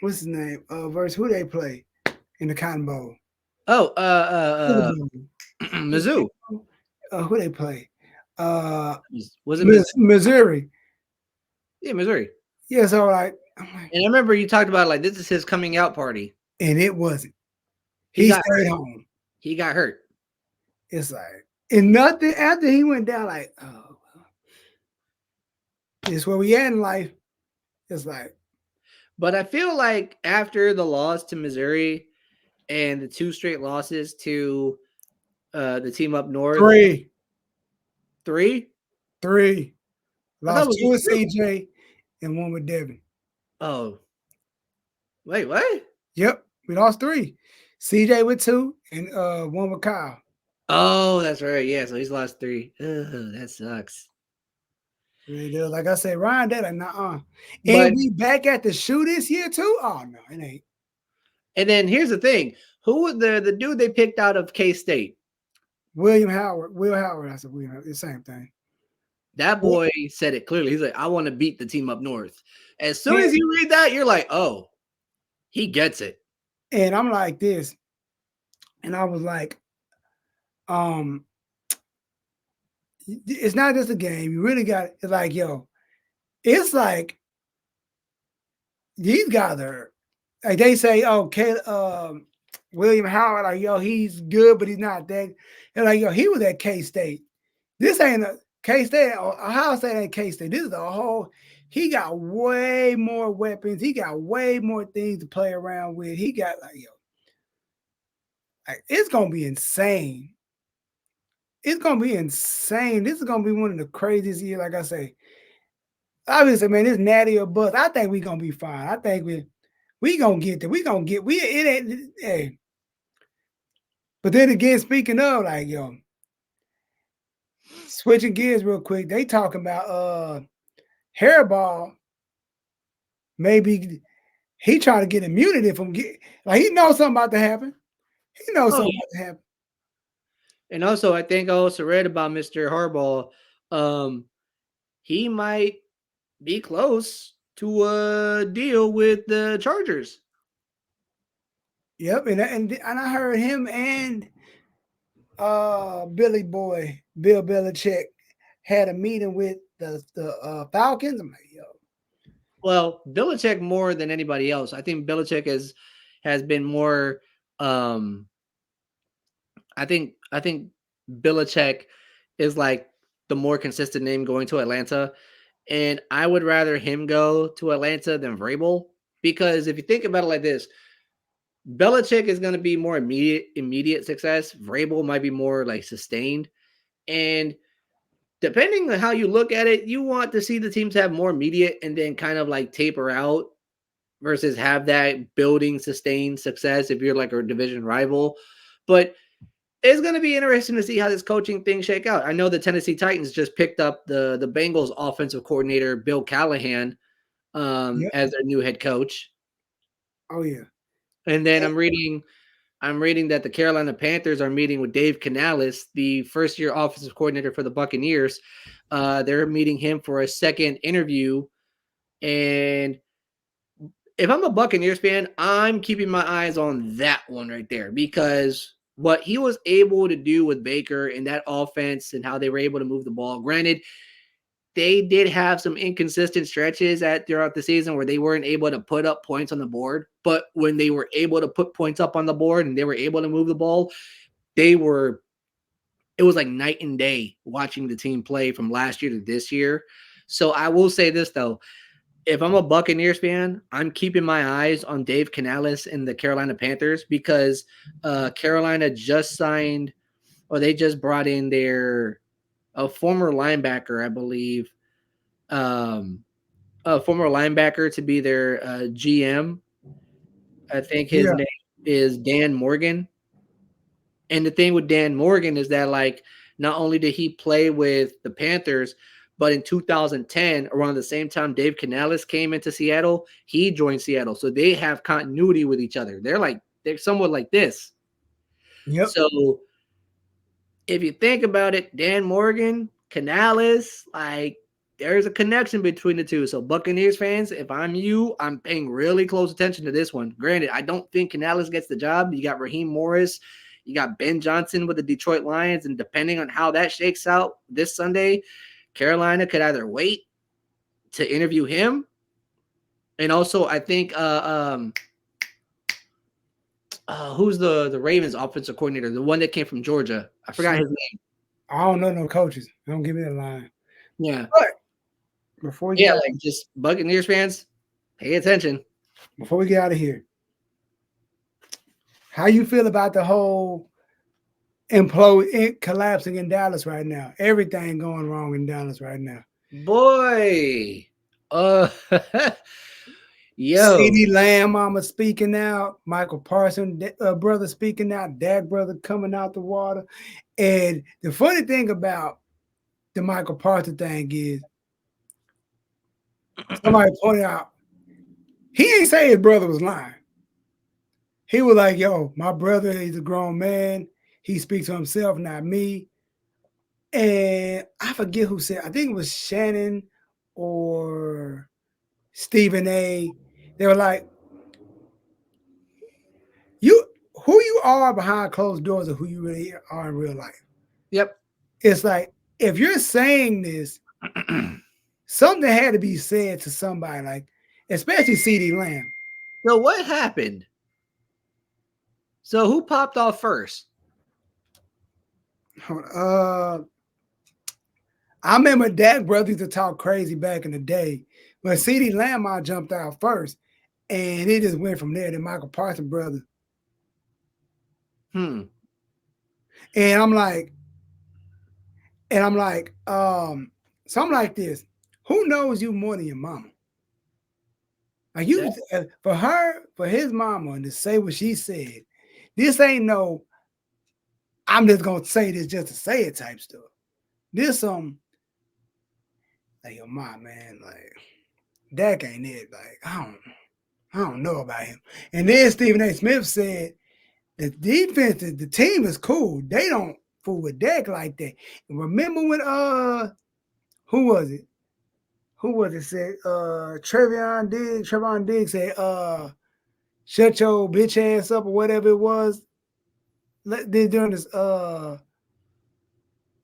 What's his name? Versus who they play in the Cotton Bowl. Oh, Who Mizzou. who they play? Was it Mizzou? Missouri. Yeah, Missouri. Yeah, so like, and I remember you talked about like this is his coming out party, and it wasn't. He stayed home. He got hurt. It's like, and nothing after he went down. Like, oh, this is where we at in life. It's like, but I feel like after the loss to Missouri and the 2 straight losses to the team up north, three. Lost 2 with CJ and 1 with Devin. Oh, wait, what? Yep, we lost 3. CJ with 2 and 1 with Kyle. Oh, that's right. Yeah, so he's lost 3. Ugh, that sucks. Really does. Like I said, Ryan, that like, nah. And we back at the shoe this year too? Oh no, it ain't. And then here's the thing: who was the dude they picked out of K-State? Will Howard. I said William Howard. The same thing. That boy said it clearly. He's like, I want to beat the team up north. As soon as you read that, you're like, oh, he gets it. And I'm like this. And I was like, it's not just a game. You really got it's like, yo, it's like these guys are like they say, okay, William Howard, like, yo, he's good, but he's not that. And like, yo, he was at K-State. This ain't a K-State, Ohio State ain't K-State. This is a whole, he got way more weapons. He got way more things to play around with. He got like, yo, like, it's gonna be insane. It's gonna be insane. This is gonna be one of the craziest years, like I say. Obviously, man, it's natty or bust. I think we're gonna be fine. I think we gonna get there. It ain't hey. But then again, speaking of, like, yo, switching gears real quick, they talking about Hairball. Maybe he trying to get immunity from like he knows something about to happen. He knows something about to happen. And also, I think I also read about Mr. Harbaugh. He might be close to a deal with the Chargers. Yep, and I heard him and Bill Belichick had a meeting with the Falcons. I'm like, yo. Well, Belichick more than anybody else. I think Belichick has has been more. Um, I think Belichick is like the more consistent name going to Atlanta, and I would rather him go to Atlanta than Vrabel because if you think about it like this, Belichick is going to be more immediate success. Vrabel might be more like sustained, and depending on how you look at it, you want to see the teams have more immediate and then kind of like taper out versus have that building sustained success if you're like a division rival. But it's going to be interesting to see how this coaching thing shake out. I know the Tennessee Titans just picked up the Bengals offensive coordinator Bill Callahan Yep. as their new head coach, Oh yeah. and then I'm reading that the Carolina Panthers are meeting with Dave Canales, the first year offensive coordinator for the Buccaneers. They're meeting him for a second interview, and if I'm a Buccaneers fan, I'm keeping my eyes on that one right there because what he was able to do with Baker and that offense and how they were able to move the ball. Granted, they did have some inconsistent stretches throughout the season where they weren't able to put up points on the board. But when they were able to put points up on the board and they were able to move the ball, they were it was like night and day watching the team play from last year to this year. So I will say this though, if I'm a Buccaneers fan, I'm keeping my eyes on Dave Canales and the Carolina Panthers because Carolina just signed or they just brought in their a former linebacker, I believe, um, a former linebacker to be their GM. I think his Yeah. name is Dan Morgan. And the thing with Dan Morgan is that like not only did he play with the Panthers, but in 2010, around the same time Dave Canales came into Seattle, he joined Seattle. So they have continuity with each other. They're somewhat like this. Yep. So if you think about it, Dan Morgan, Canales, like there's a connection between the two. So Buccaneers fans, if I'm you, I'm paying really close attention to this one. Granted, I don't think Canales gets the job. You got Raheem Morris, you got Ben Johnson with the Detroit Lions, and depending on how that shakes out this Sunday, Carolina could either wait to interview him, and also I think who's the Ravens offensive coordinator, the one that came from Georgia. I forgot Shit. his name. I don't know no coaches. Don't give me the line. Yeah. But before we get Yeah, out, like just Buccaneers fans, pay attention. before we get out of here, how you feel about the whole collapsing in Dallas right now? Everything going wrong in Dallas right now. Boy. Uh yo. CD Lamb mama speaking out, Michael Parsons brother speaking out, Dak brother coming out the water. And the funny thing about the Michael Parsons thing is somebody pointed out he ain't say his brother was lying. He was like, yo, my brother is a grown man. He speaks for himself, not me. And I forget who said, I think it was Shannon or Stephen A. They were like, you who you are behind closed doors or who you really are in real life. Yep. It's like if you're saying this, something had to be said to somebody, like especially CD Lamb. So what happened? So who popped off first? Uh, I remember Dak brothers used to talk crazy back in the day, but CD Lamb jumped out first, and it just went from there. The Michael Parsons brother, Hmm. and so I'm like this. Who knows you more than your mama? Like you, That, for her, for his mama, and to say what she said, this ain't no. I'm just gonna say this just to say it type stuff. This like your mom, man, like Dak ain't it. Like I don't know about him. And then Stephen A. Smith said the defense, the team is cool. They don't fool with Dak like that. And remember when who was it? Who was it said Trevon Diggs said shut your bitch ass up or whatever it was. During this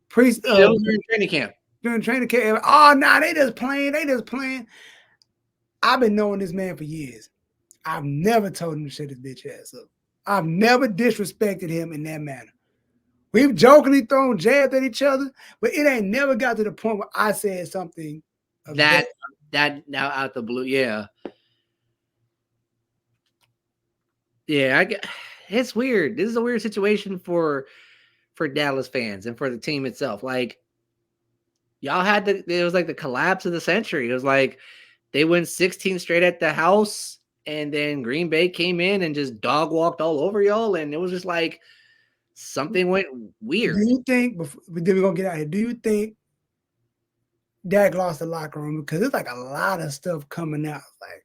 pre that was during training camp. during training camp. Oh nah, they just playing. I've been knowing this man for years. I've never told him to shut his bitch ass up. I've never disrespected him in that manner. We've jokingly thrown jabs at each other, but it ain't never got to the point where I said something of That now out the blue, yeah. Yeah, I get it's weird. This is a weird situation for Dallas fans and for the team itself. Like y'all had it was like the collapse of the century. It was like they went 16 straight at the house, and then Green Bay came in and just dog walked all over y'all, and it was just like something went weird. Do you think, then we're going to get out here, do you think Dak lost the locker room? Because there's like a lot of stuff coming out. Like,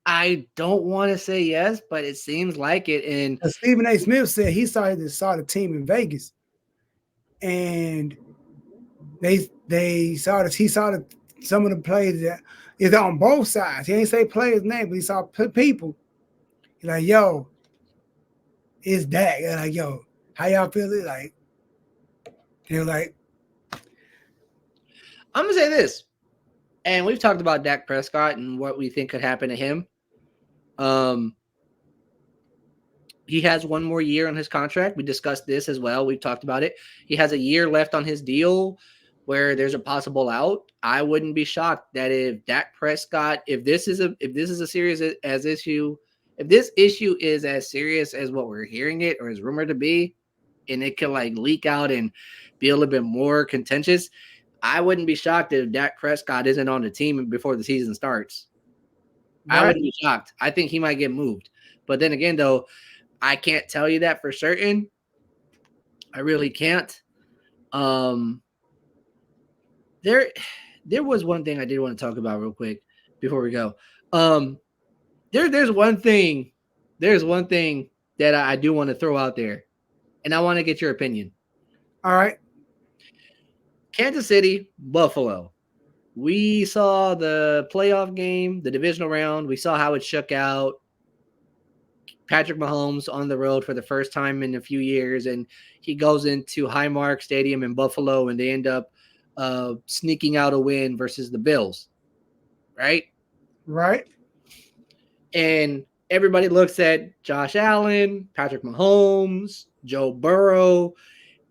I don't want to say yes, but it seems like it. And Stephen A. Smith said he saw the team in Vegas, and they saw this. He saw some of the players that is on both sides. He ain't say players' name, but he saw people. He's like, yo, it's Dak. They're like, yo, how y'all feel it? Like, they were like, I'm gonna say this, and we've talked about Dak Prescott and what we think could happen to him. He has one more year on his contract. We discussed this as well. We've talked about it. He has a year left on his deal where there's a possible out. I wouldn't be shocked that if Dak Prescott, if this is a serious as issue, if this issue is as serious as what we're hearing it or is rumored to be, and it could like leak out and be a little bit more contentious, I wouldn't be shocked if Dak Prescott isn't on the team before the season starts. right. I wouldn't be shocked. I think he might get moved. But then again, though, I can't tell you that for certain. I really can't. There was one thing I did want to talk about real quick before we go. There's one thing that I do want to throw out there, and I want to get your opinion. All right. Kansas City, Buffalo. We saw the playoff game, the divisional round. We saw how it shook out. Patrick Mahomes on the road for the first time in a few years, and he goes into Highmark Stadium in Buffalo, and they end up sneaking out a win versus the Bills, right? Right. And everybody looks at Josh Allen, Patrick Mahomes, Joe Burrow,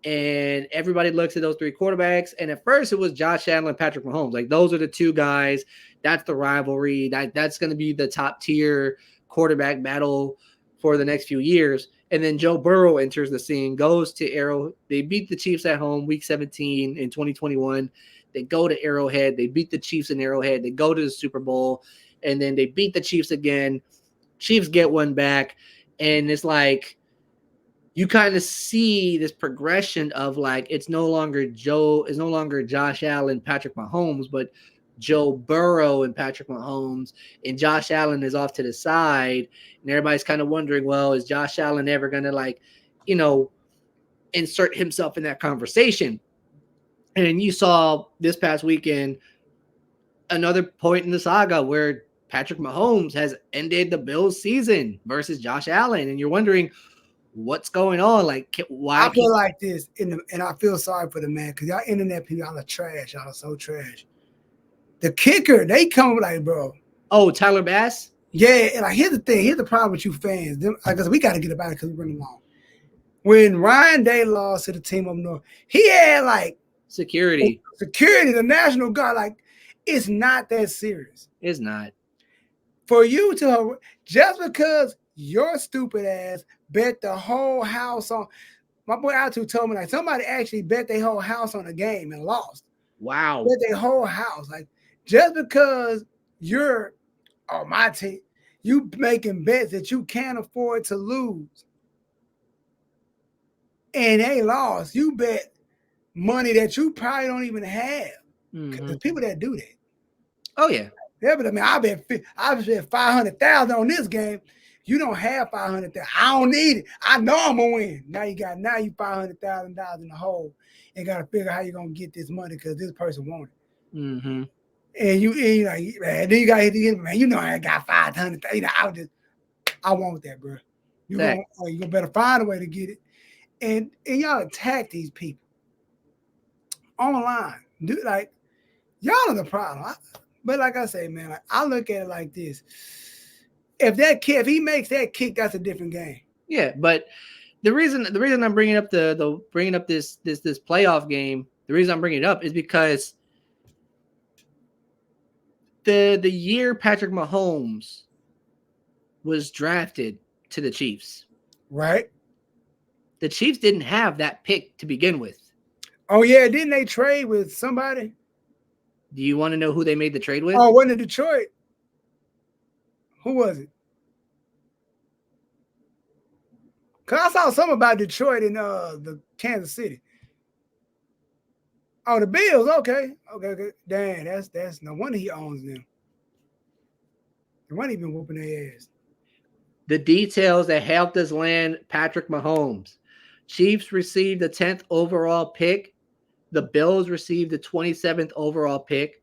and everybody looks at those three quarterbacks. And at first, it was Josh Allen and Patrick Mahomes. Like, those are the two guys. That's the rivalry. That's going to be the top tier quarterback battle for the next few years. And then Joe Burrow enters the scene, goes to Arrowhead. They beat the Chiefs at home week 17 in 2021. They go to Arrowhead. They beat the Chiefs in Arrowhead. They go to the Super Bowl, and then they beat the Chiefs again. Chiefs get one back, and it's like you kind of see this progression of like it's no longer Josh Allen, Patrick Mahomes, but Joe Burrow and Patrick Mahomes, and Josh Allen is off to the side, and everybody's kind of wondering, well, is Josh Allen ever going to insert himself in that conversation? And you saw this past weekend another point in the saga where Patrick Mahomes has ended the Bills season versus Josh Allen, and you're wondering what's going on. Like, why? I feel like this, and I feel sorry for the man because y'all internet people, y'all are trash. Y'all are so trash. The kicker, they come like, bro. Oh, Tyler Bass? Yeah, and like, here's the thing. Here's the problem with you fans. Because we got to get about it because we're running long. When Ryan Day lost to the team up north, he had like security, the National Guard. Like, it's not that serious. It's not. For you to, just because your stupid ass bet the whole house on, my boy Altu told me like somebody actually bet their whole house on a game and lost. Wow. Bet their whole house. Like, just because you're on my team, you making bets that you can't afford to lose. And they lost. You bet money that you probably don't even have. Mm-hmm. There's people that do that. Oh yeah. Yeah, but I mean, I bet 500,000 on this game. You don't have 500,000. I don't need it. I know I'm gonna win. Now you $500,000 in the hole, and got to figure out how you're gonna get this money because this person wanted it. Mm-hmm. And you like, man, then you got to hit, man. You know, I got 500,000. I want that, bro. You gonna better find a way to get it. And y'all attack these people online. Like, y'all are the problem. But like I say, man, like, I look at it like this. if he makes that kick, that's a different game. Yeah, but the reason I'm bringing up this playoff game, the reason I'm bringing it up is because the year Patrick Mahomes was drafted to the Chiefs, right? the Chiefs didn't have that pick to begin with. Oh yeah, didn't they trade with somebody? Do you want to know who they made the trade with? Oh, wasn't it Detroit? Who was it? Cause I saw something about Detroit and the Kansas City. Oh, the Bills. Okay. Damn, that's no wonder he owns them. No wonder he been whooping their ass. The details that helped us land Patrick Mahomes. Chiefs received the 10th overall pick. The Bills received the 27th overall pick,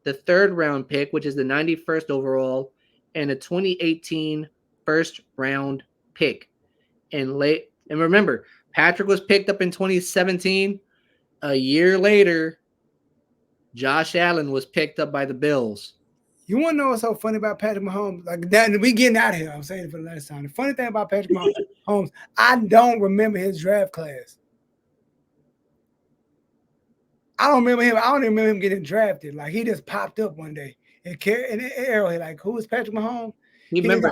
the 3rd round pick, which is the 91st overall, and a 2018 first round pick. And remember, Patrick was picked up in 2017. A year later, Josh Allen was picked up by the Bills. You want to know what's so funny about Patrick Mahomes? Like that, we getting out of here. I'm saying it for the last time. The funny thing about Patrick Mahomes, I don't remember his draft class. I don't remember him. I don't even remember him getting drafted. Like he just popped up one day and Arrowhead. Like who was Patrick Mahomes? You remember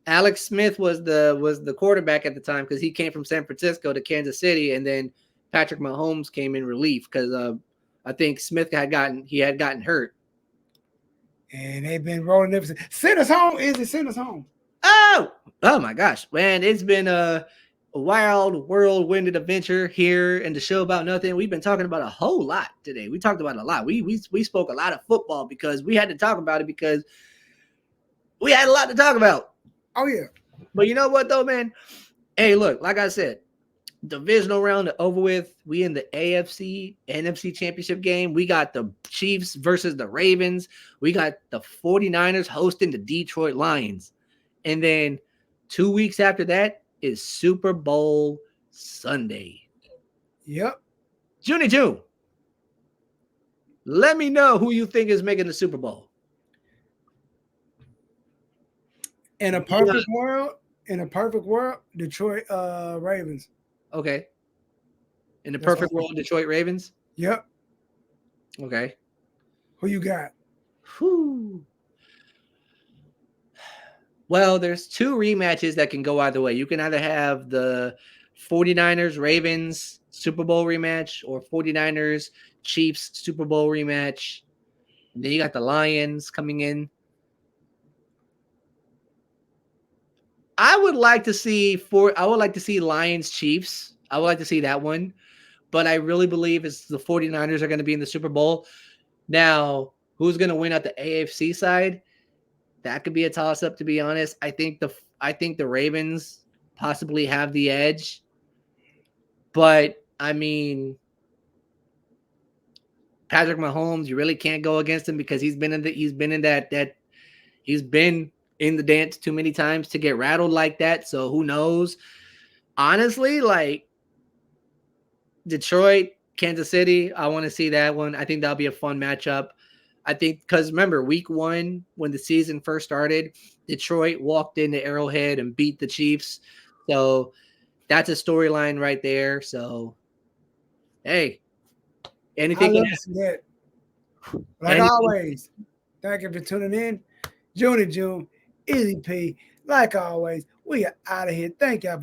Alex Smith was the quarterback at the time because he came from San Francisco to Kansas City, and then Patrick Mahomes came in relief because I think Smith had gotten hurt. And they've been rolling ever since. Send us home. Send us home. Oh my gosh, man. It's been a wild, whirlwinded adventure here in the show about nothing. We've been talking about a whole lot today. We talked about a lot. We spoke a lot of football because we had to talk about it because we had a lot to talk about. Oh, yeah. But you know what, though, man? Hey, look, like I said, divisional round over with. We in the AFC, NFC championship game. We got the Chiefs versus the Ravens. We got the 49ers hosting the Detroit Lions. And then 2 weeks after that is Super Bowl Sunday. Yep. June. Let me know who you think is making the Super Bowl. In a perfect world, Detroit Ravens. Okay. In the perfect world, Detroit Ravens? Yep. Okay. Who you got? Whew. Well, there's 2 rematches that can go either way. You can either have the 49ers Ravens Super Bowl rematch or 49ers Chiefs Super Bowl rematch. And then you got the Lions coming in. I would like to see Lions Chiefs. I would like to see that one. But I really believe it's the 49ers are going to be in the Super Bowl. Now, who's going to win at the AFC side? That could be a toss-up, to be honest. I think the Ravens possibly have the edge. But, I mean, Patrick Mahomes, you really can't go against him because he's been in the dance too many times to get rattled like that. So who knows? Honestly, like Detroit, Kansas City, I want to see that one. I think that'll be a fun matchup. I think because remember, week 1, when the season first started, Detroit walked into Arrowhead and beat the Chiefs. So that's a storyline right there. So, hey, anything can happen. Like always, thank you for tuning in. June, Izzy P. Like always, we are out of here. Thank y'all.